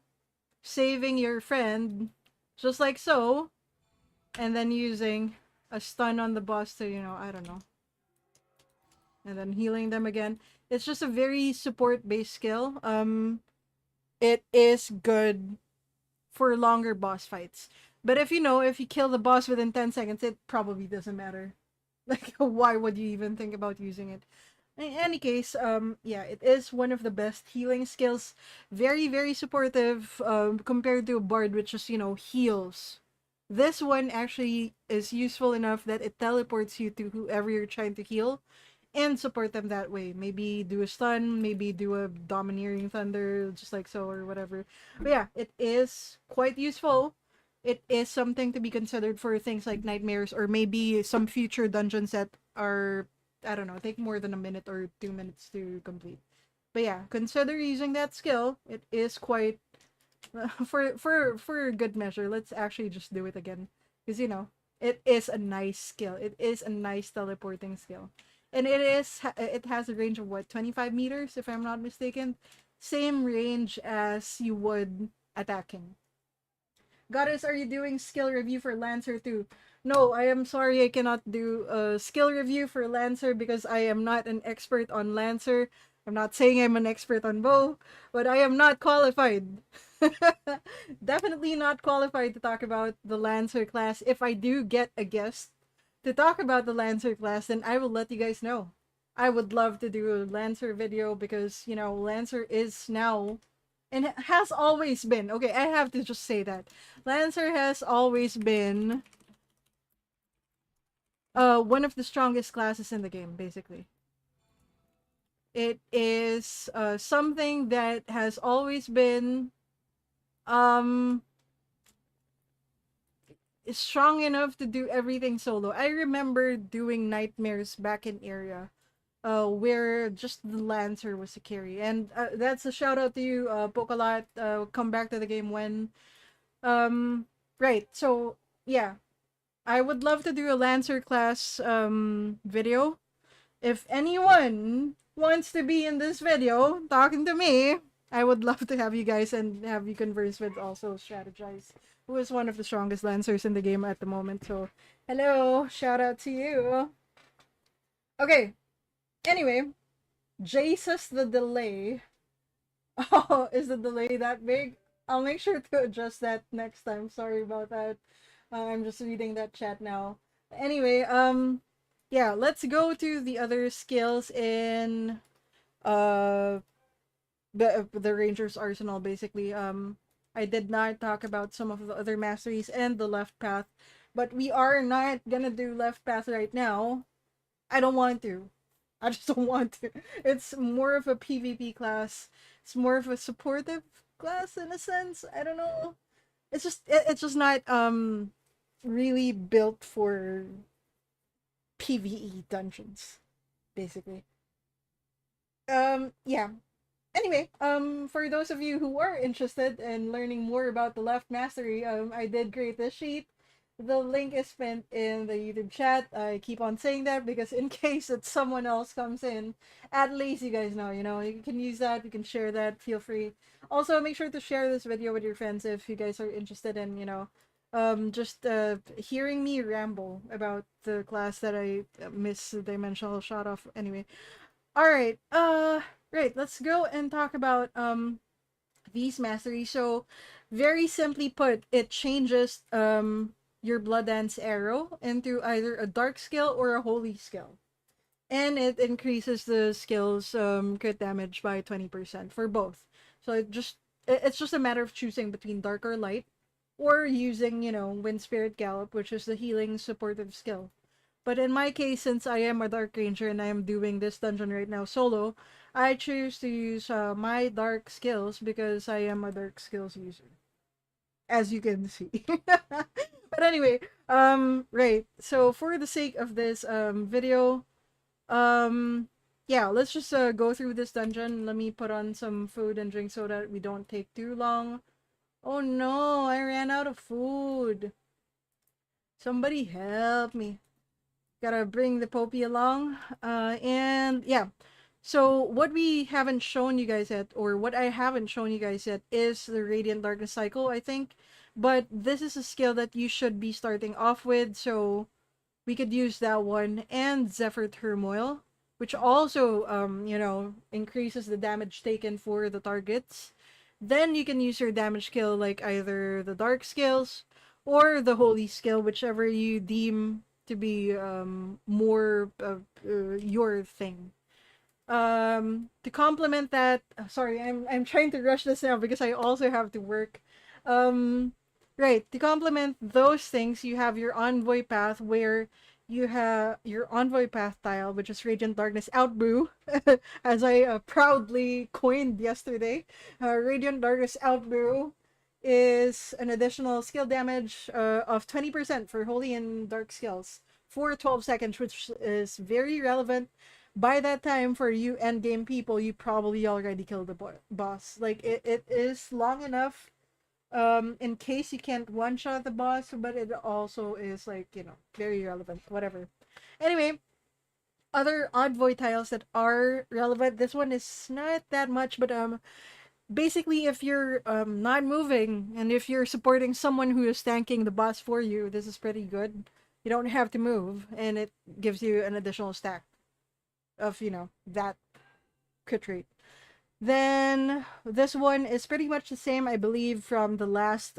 saving your friend, just like so, and then using a stun on the boss to, you know, I don't know, and then healing them again. It's just a very support-based skill. It is good for longer boss fights. But if you know, if you kill the boss within 10 seconds, it probably doesn't matter. Like, why would you even think about using it? In any case, yeah, it is one of the best healing skills. Very, very supportive, compared to a bard, which is, heals. This one actually is useful enough that it teleports you to whoever you're trying to heal and support them that way. Maybe do a stun, maybe do a domineering thunder, just like so, or whatever. But yeah, it is quite useful. It is something to be considered for things like nightmares, or maybe some future dungeons that are, I don't know, take more than a minute or 2 minutes to complete. But yeah, consider using that skill. It is quite for good measure. Let's actually just do it again, because it is a nice skill. It is a nice teleporting skill, and it has a range of what, 25 meters, if I'm not mistaken. Same range as you would attacking. Goddess, are you doing skill review for Lancer too? No, I am sorry, I cannot do a skill review for Lancer because I am not an expert on Lancer. I'm not saying I'm an expert on bow, but I am not qualified. Definitely not qualified to talk about the Lancer class. If I do get a guest to talk about the Lancer class, then I will let you guys know. I would love to do a Lancer video because, Lancer is now and has always been, okay, I have to just say that Lancer has always been one of the strongest classes in the game, basically. It is something that has always been um strong enough to do everything solo. I remember doing nightmares back in area where just the Lancer was a carry. And that's a shout out to you, Pokalot. Come back to the game when. Right. So yeah, I would love to do a Lancer class video. If anyone wants to be in this video talking to me, I would love to have you guys and have you converse with, also strategize. Who is one of the strongest Lancers in the game at the moment. So hello, shout out to you. Okay. Anyway, Jesus the delay. Oh, is the delay that big? I'll make sure to adjust that next time. Sorry about that. I'm just reading that chat now. Anyway, yeah, let's go to the other skills in uh the Ranger's arsenal. Basically, I did not talk about some of the other masteries and the left path, but we are not gonna do left path right now. I don't want to. I just don't want to. It's more of a PvP class. It's more of a supportive class in a sense. I don't know. It's just not really built for PvE dungeons, basically. Yeah. Anyway, for those of you who are interested in learning more about the left mastery, I did create this sheet. The link is pinned in the YouTube chat. I keep on saying that because in case that someone else comes in, at least you guys know, you can use that, you can share that, feel free. Also, make sure to share this video with your friends if you guys are interested in, just hearing me ramble about the class that I miss dimensional shot off. Anyway, all right. Right. Let's go and talk about these masteries. So, very simply put, it changes your blood dance arrow into either a dark skill or a holy skill, and it increases the skill's crit damage by 20% for both. So it's just a matter of choosing between dark or light, or using Wind Spirit Gallop, which is the healing supportive skill. But in my case, since I am a Dark Ranger and I am doing this dungeon right now solo, I choose to use my dark skills because I am a dark skills user, as you can see. But anyway, right. So for the sake of this video, yeah, let's just go through this dungeon. Let me put on some food and drink so that we don't take too long. Oh no, I ran out of food. Somebody help me. Gotta bring the Popey along. And yeah. So what we haven't shown you guys yet, or what I haven't shown you guys yet, is the Radiant Darkness cycle, I think. But this is a skill that you should be starting off with, so we could use that one, and Zephyr Turmoil, which also, increases the damage taken for the targets. Then you can use your damage skill like either the Dark skills or the Holy skill, whichever you deem to be more your thing. To complement that, sorry, I'm trying to rush this now because I also have to work. Um, right, to complement those things, you have your envoy path where you have your envoy path tile, which is Radiant Darkness Outbrew, as I proudly coined yesterday. Radiant Darkness Outbrew is an additional skill damage of 20% for holy and dark skills for 12 seconds, which is very relevant. By that time, for you endgame people, you probably already killed the boss. Like, it is long enough in case you can't one-shot the boss, but it also is, like, very relevant. Whatever. Anyway, other envoy tiles that are relevant. This one is not that much, but basically, if you're not moving and if you're supporting someone who is tanking the boss for you, this is pretty good. You don't have to move, and it gives you an additional stack of that crit rate. Then this one is pretty much the same, I believe, from the last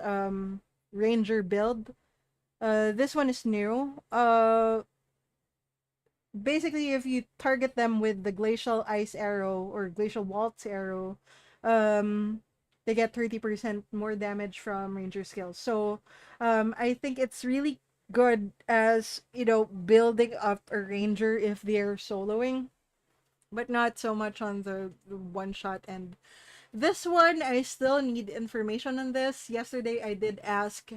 ranger build. This one is new. Basically, if you target them with the glacial ice arrow or glacial waltz arrow, um they get 30% more damage from ranger skills. So I think it's really good as building up a ranger if they're soloing, but not so much on the one shot end. This one, I still need information on this. Yesterday, I did ask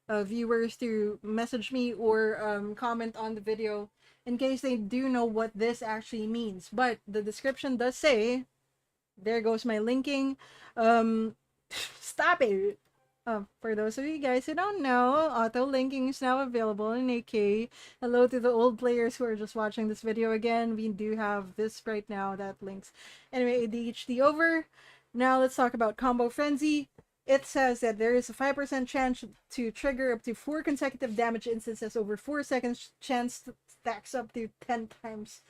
viewers to message me or comment on the video in case they do know what this actually means. But the description does say, there goes my linking. Stop it. For those of you guys who don't know, auto linking is now available in AK. Hello to the old players who are just watching this video again. We do have this right now that links. Anyway, ADHD over. Now let's talk about Combo Frenzy. It says that there is a 5% chance to trigger up to 4 consecutive damage instances over 4 seconds. Chance stacks up to 10 times.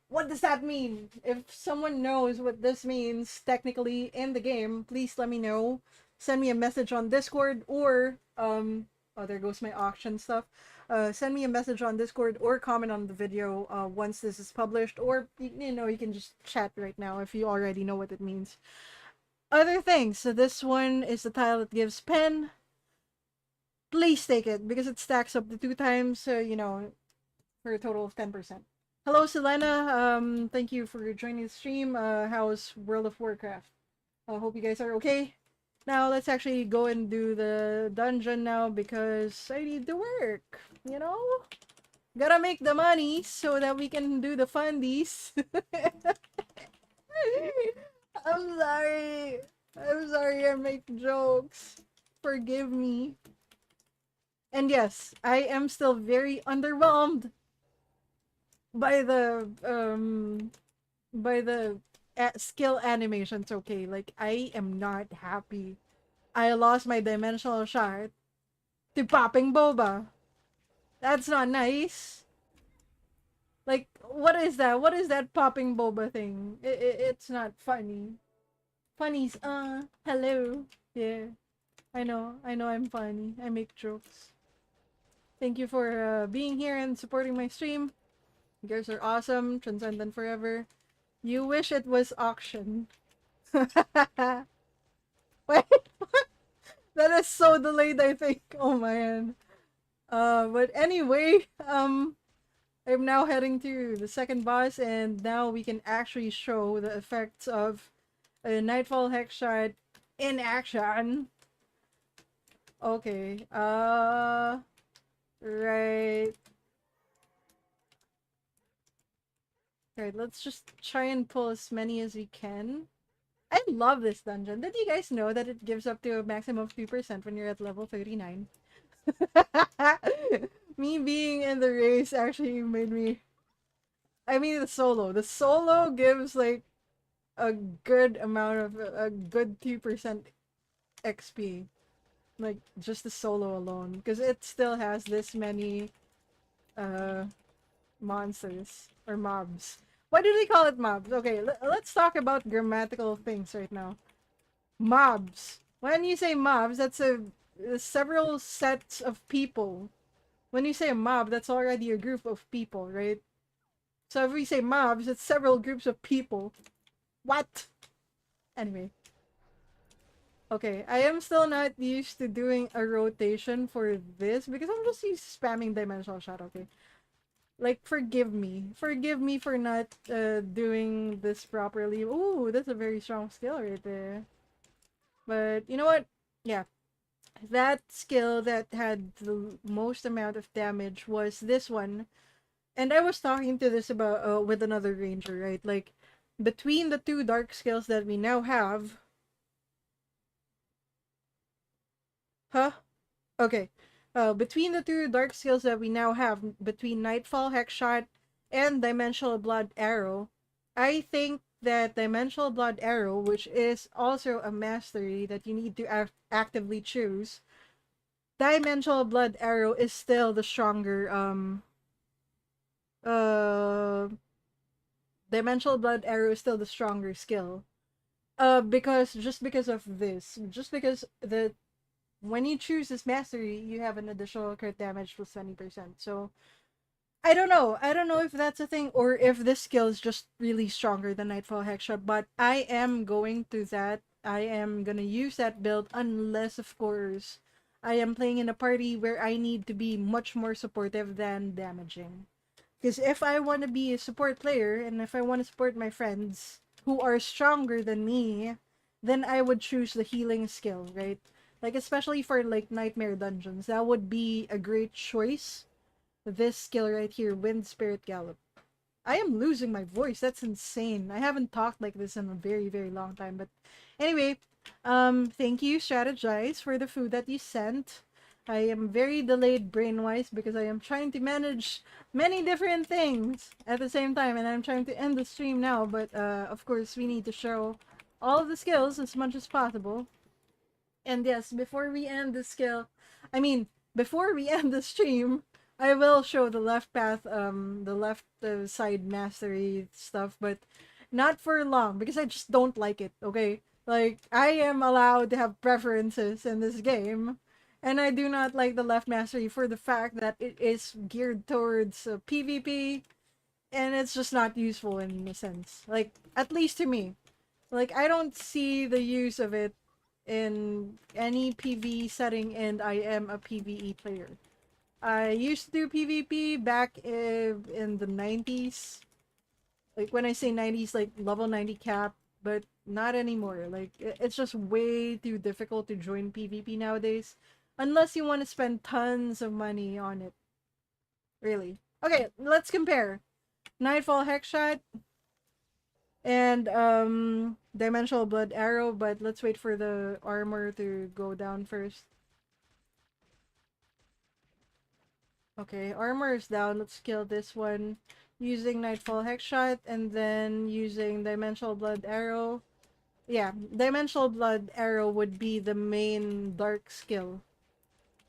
What does that mean? If someone knows what this means technically in the game, please let me know. Send me a message on Discord or oh, there goes my auction stuff. Send me a message on Discord or comment on the video once this is published, or you can just chat right now if you already know what it means. Other things. So this one is the tile that gives pen. Please take it because it stacks up to 2 times, for a total of 10%. Hello, Selena. Thank you for joining the stream. How's World of Warcraft? I hope you guys are okay. Now, let's actually go and do the dungeon now because I need to work, Gotta make the money so that we can do the fundies. I'm sorry. I make jokes. Forgive me. And yes, I am still very underwhelmed by the skill animations. Okay, like, I am not happy. I lost my dimensional shard to popping boba. That's not nice. Like, what is that popping boba thing? It's not funny. Funnies, hello. Yeah, I know I'm funny. I make jokes. Thank you for being here and supporting my stream. You guys are awesome. Transcendent forever. You wish it was auction. Wait, that is so delayed, I think. Oh man. But anyway, I'm now heading to the second boss, and now we can actually show the effects of a Nightfall Hex Shard in action. Okay, right. Alright, let's just try and pull as many as we can. I love this dungeon. Did you guys know that it gives up to a maximum of 2% when you're at level 39? Me being in the race actually made me... I mean the solo. The solo gives like a good amount of... a good 2% XP. Like, just the solo alone. Because it still has this many monsters. Or mobs. Why do they call it mobs? Okay, let's talk about grammatical things right now. Mobs. When you say mobs, that's several sets of people When you say a mob, that's already a group of people, right? So if we say mobs, it's several groups of people. What? Anyway. Okay, I am still not used to doing a rotation for this because I'm just used to spamming dimensional shot, okay? Like, forgive me. Forgive me for not doing this properly. Ooh, that's a very strong skill right there. But, you know what? Yeah, that skill that had the most amount of damage was this one. And I was talking to this about with another ranger, right? Like, between the two dark skills that we now have... Huh? Okay. Between the two dark skills that we now have, between Nightfall, Hexshot, and Dimensional Blood Arrow, I think that Dimensional Blood Arrow, which is also a mastery that you need to actively choose, Dimensional Blood Arrow is still the stronger, uh, Dimensional Blood Arrow is still the stronger skill. Because of this, just because the when you choose this mastery, you have an additional crit damage plus 20%. So I don't know. I don't know if that's a thing or if this skill is just really stronger than Nightfall Hexshot, but I am going to that. I am gonna use that build unless, of course, I am playing in a party where I need to be much more supportive than damaging. Because if I want to be a support player and if I want to support my friends who are stronger than me, then I would choose the healing skill, right? Like, especially for like nightmare dungeons, that would be a great choice. This skill right here, Wind Spirit Gallop. I am losing my voice. That's insane. I haven't talked like this in a very, very long time. But anyway, thank you, Strategize, for the food that you sent. I am very delayed brain-wise because I am trying to manage many different things at the same time, and I'm trying to end the stream now. But of course, we need to show all of the skills as much as possible. And yes, before we end the skill, I mean, before we end the stream, I will show the left path, the left side mastery stuff, but not for long because I just don't like it, okay? Like, I am allowed to have preferences in this game, and I do not like the left mastery for the fact that it is geared towards PvP, and it's just not useful in a sense. Like, at least to me. Like, I don't see the use of it in any PvE setting, and I am a PvE player. I used to do PvP back in the 90s. Like, when I say 90s, like level 90 cap, but not anymore. Like, it's just way too difficult to join PvP nowadays. Unless you want to spend tons of money on it. Really. Okay, let's compare. Nightfall Hexshot and Dimensional Blood Arrow, but let's wait for the armor to go down first. Okay, armor is down. Let's kill this one using Nightfall Hexshot and then using Dimensional Blood Arrow. Yeah, Dimensional Blood Arrow would be the main dark skill.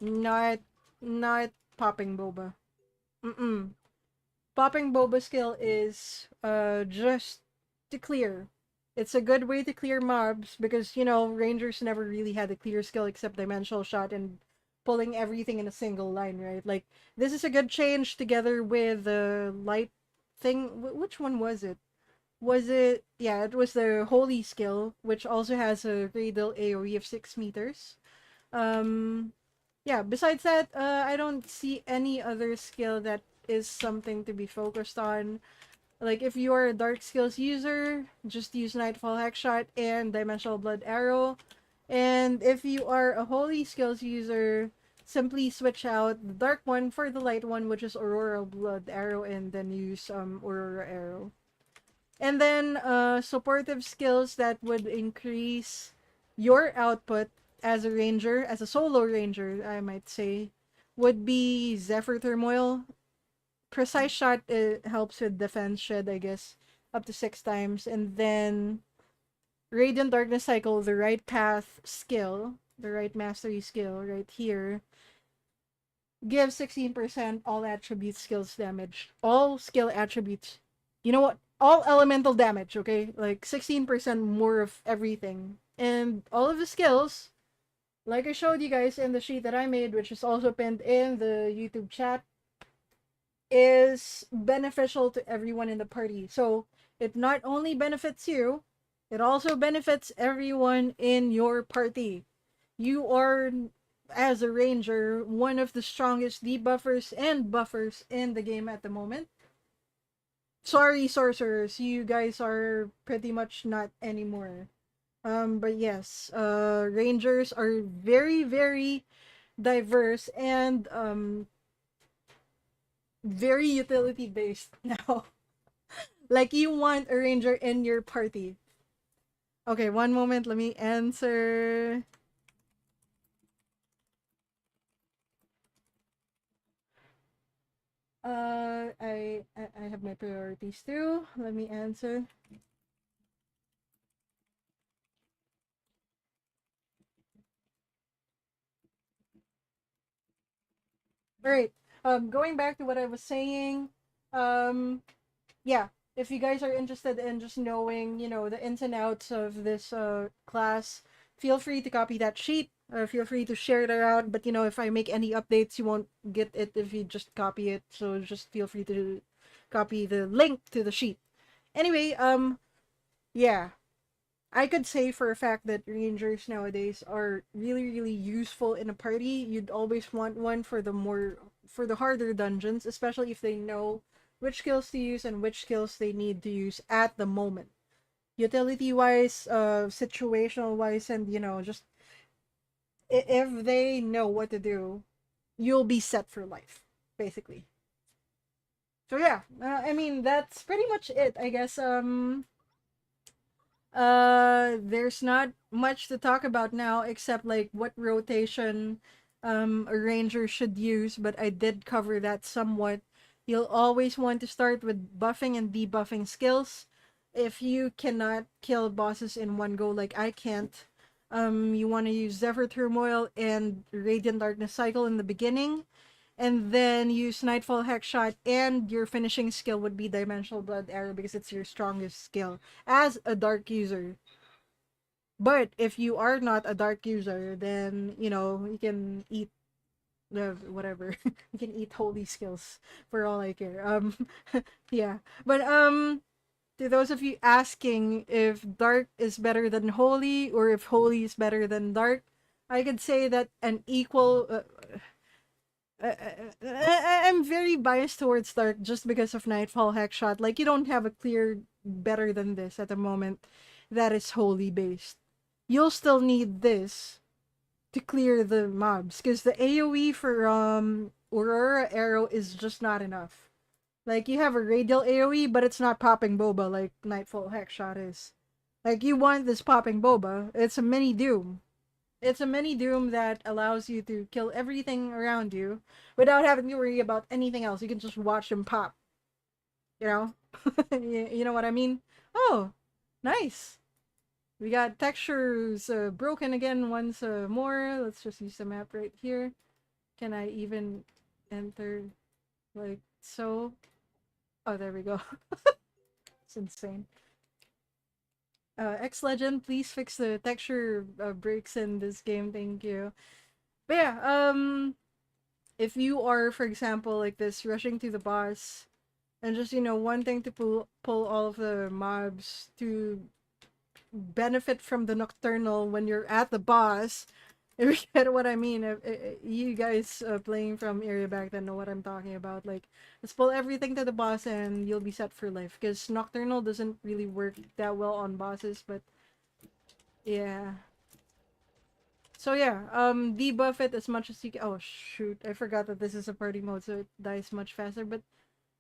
Not popping boba. Mm-mm. Popping boba skill is just to clear. It's a good way to clear mobs because, you know, rangers never really had a clear skill except dimensional shot and pulling everything in a single line, right? Like, this is a good change together with the light thing. Which one was it? Was it... Yeah, it was the holy skill, which also has a radial AoE of 6 meters. Yeah, besides that, I don't see any other skill that is something to be focused on. Like, if you are a dark skills user, just use Nightfall Hexshot and Dimensional Blood Arrow. And if you are a holy skills user, simply switch out the dark one for the light one, which is Aurora Blood Arrow, and then use Aurora Arrow. And then supportive skills that would increase your output as a ranger, as a solo ranger, I might say, would be Zephyr Turmoil. Precise shot helps with defense shed, I guess, up to 6 times. And then Radiant Darkness Cycle, the right path skill, the right mastery skill right here, gives 16% all attribute skills damage. All skill attributes. You know what? All elemental damage, okay? Like 16% more of everything. And all of the skills like I showed you guys in the sheet that I made, which is also pinned in the YouTube chat, is beneficial to everyone in the party. So it not only benefits you, it also benefits everyone in your party. You are, as a ranger, one of the strongest debuffers and buffers in the game at the moment. Sorry, sorcerers, you guys are pretty much not anymore. But yes, rangers are very, very diverse and very utility based now. Like you want a ranger in your party. Okay, one moment, let me answer. I have my priorities too. Let me answer. All right. Going back to what I was saying. Um, yeah. If you guys are interested in just knowing, the ins and outs of this class, feel free to copy that sheet. Feel free to share it around. But if I make any updates, you won't get it if you just copy it. So just feel free to copy the link to the sheet. Anyway, yeah. I could say for a fact that rangers nowadays are really, really useful in a party. You'd always want one for the harder dungeons, especially if they know which skills to use and which skills they need to use at the moment. Utility wise, situational wise, and just if they know what to do, you'll be set for life, basically. So yeah, I mean that's pretty much it, I guess. There's not much to talk about now except like what rotation a ranger should use, but I did cover that somewhat. You'll always want to start with buffing and debuffing skills. If you cannot kill bosses in one go like I can't, you want to use Zephyr Turmoil and Radiant Darkness Cycle in the beginning, and then use Nightfall Hex Shot, and your finishing skill would be Dimensional Blood Arrow because it's your strongest skill as a dark user. But if you are not a dark user, then you can eat the whatever. You can eat holy skills for all I care. Yeah. But to those of you asking if dark is better than holy or if holy is better than dark, I could say that an equal I'm very biased towards dark just because of Nightfall Hexshot. Like you don't have a clear better than this at the moment that is holy based. You'll still need this to clear the mobs because the AoE for Aurora Arrow is just not enough. Like you have a radial AoE, but it's not popping boba like Nightfall Hexshot is. Like you want this popping boba. It's a mini Doom. It's a mini Doom that allows you to kill everything around you without having to worry about anything else. You can just watch them pop. You know? You know what I mean? Oh, nice. We got textures broken again once more. Let's just use the map right here. Can I even enter like so? Oh, there we go. It's insane. X Legend, please fix the texture breaks in this game. Thank you. But yeah, if you are, for example, like this, rushing to the boss, and just wanting to pull all of the mobs to benefit from the nocturnal when you're at the boss. If you get what I mean, you guys playing from area back then know what I'm talking about. Like, let's pull everything to the boss and you'll be set for life. Because nocturnal doesn't really work that well on bosses, but yeah. So yeah, debuff it as much as you can. Oh shoot, I forgot that this is a party mode, so it dies much faster. But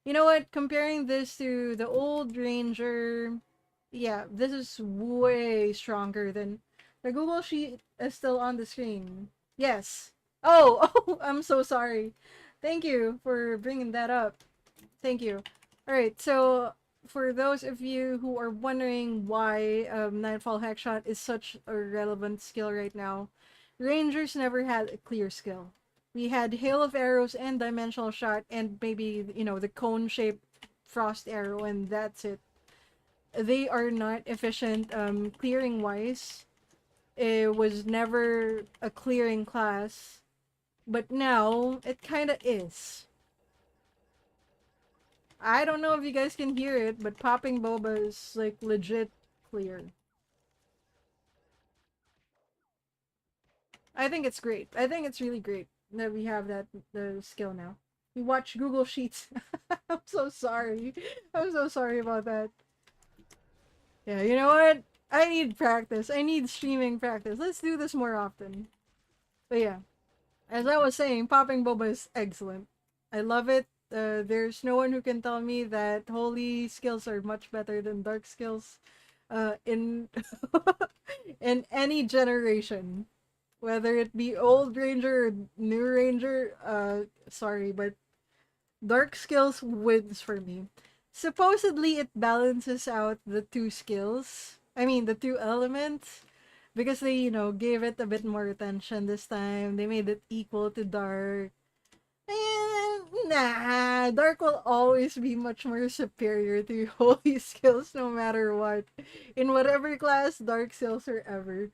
you know what? Comparing this to the old Ranger, yeah, this is way stronger than the Google Sheet is still on the screen. Yes. Oh, oh, I'm so sorry. Thank you for bringing that up. Thank you. All right, so for those of you who are wondering why Nightfall Hackshot is such a relevant skill right now, Rangers never had a clear skill. We had Hail of Arrows and Dimensional Shot and maybe, the cone-shaped Frost Arrow, and that's it. They are not efficient clearing-wise. it was never a clearing class, but now it kind of is. I don't know if you guys can hear it, but popping boba is like legit clear. I think it's great. I think it's really great that we have that the skill now. We watch Google Sheets. I'm so sorry. I'm so sorry about that. Yeah, you know what? I need practice. I need streaming practice. Let's do this more often. But yeah, as I was saying, popping boba is excellent. I love it. There's no one who can tell me that holy skills are much better than dark skills. In in any generation, whether it be old ranger or new ranger. Sorry, but dark skills wins for me. Supposedly, it balances out the two skills. I mean, the two elements. Because they, gave it a bit more attention this time. They made it equal to dark. And, nah, dark will always be much more superior to holy skills no matter what. In whatever class, dark skills are ever.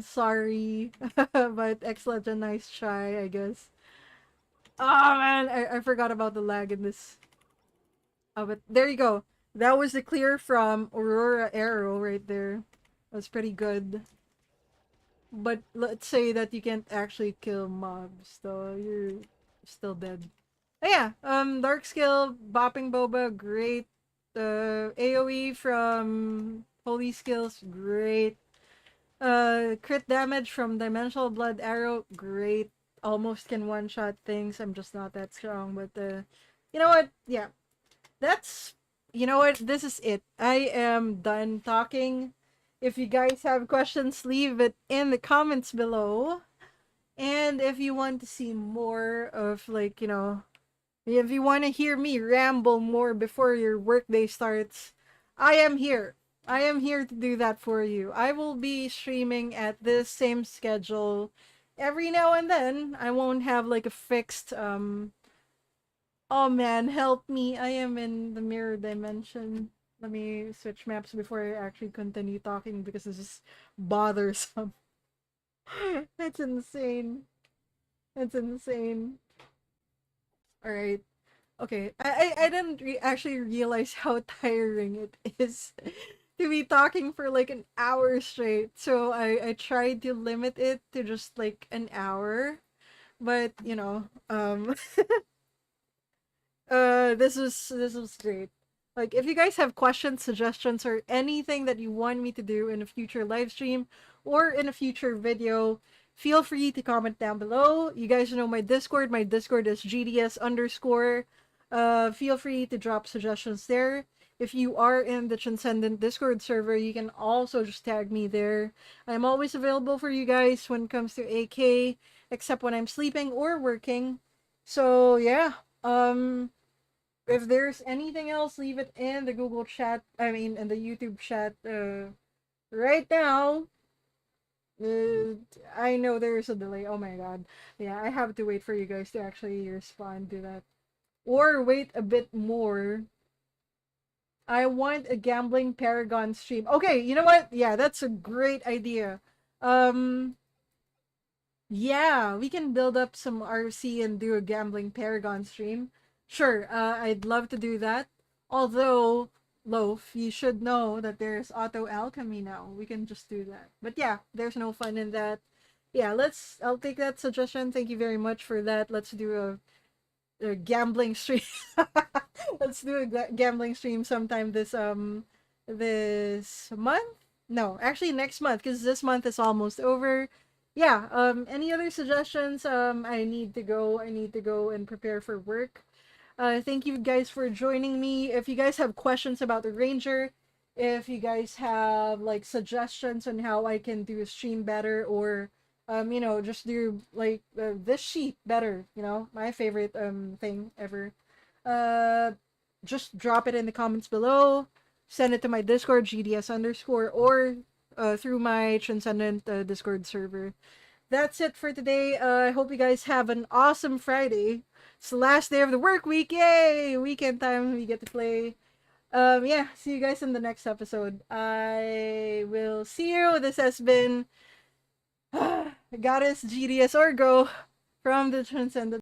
Sorry. But excellent and nice try, I guess. Oh man, I forgot about the lag in this. Oh, but there you go. That was the clear from Aurora Arrow right there. That's pretty good. But let's say that you can't actually kill mobs, though you're still dead. Oh, yeah, Dark Skill, Bopping Boba, great. AoE from Holy Skills, great. Crit damage from Dimensional Blood Arrow, great. Almost can one-shot things. I'm just not that strong, but you know what? Yeah, that's you know what? This is it. I am done talking. If you guys have questions, leave it in the comments below. And if you want to see more of if you want to hear me ramble more before your workday starts, I am here. I am here to do that for you. I will be streaming at this same schedule every now and then. I won't have like a fixed oh man, help me. I am in the mirror dimension. Let me switch maps before I actually continue talking because this is bothersome. That's insane. That's insane. Alright. Okay. I didn't actually realize how tiring it is to be talking for like an hour straight. So I tried to limit it to just like an hour. But, this was great. Like if you guys have questions, suggestions, or anything that you want me to do in a future live stream or in a future video, feel free to comment down below. You guys know my Discord. My Discord is GDS underscore. Feel free to drop suggestions there. If you are in the Transcendent Discord server, you can also just tag me there. I'm always available for you guys when it comes to AK, except when I'm sleeping or working. So yeah. If there's anything else, leave it in the Google chat. I mean, in the YouTube chat. Right now, uh, I know there's a delay. Oh my god. Yeah, I have to wait for you guys to actually respond to that. Or wait a bit more. I want a gambling paragon stream. Okay, you know what? Yeah, that's a great idea. Um, yeah, we can build up some RC and do a gambling paragon stream. Sure, I'd love to do that. Although, Loaf, you should know that there's auto alchemy now. We can just do that. But yeah, there's no fun in that. Yeah, I'll take that suggestion. Thank you very much for that. Let's do a gambling stream. Let's do a gambling stream sometime this month. No, actually next month because this month is almost over. Yeah. Any other suggestions? I need to go. I need to go and prepare for work. Thank you guys for joining me. If you guys have questions about the Ranger, if you guys have like suggestions on how I can do a stream better or just do like this sheet better, my favorite thing ever. Uh just drop it in the comments below. Send it to my Discord, GDS underscore, or through my Transcendent Discord server. That's it for today. I hope you guys have an awesome Friday. It's the last day of the work week. Yay! Weekend time. We get to play. Yeah, see you guys in the next episode. I will will see you. This has been Goddess GDS Orgo from the Transcendent.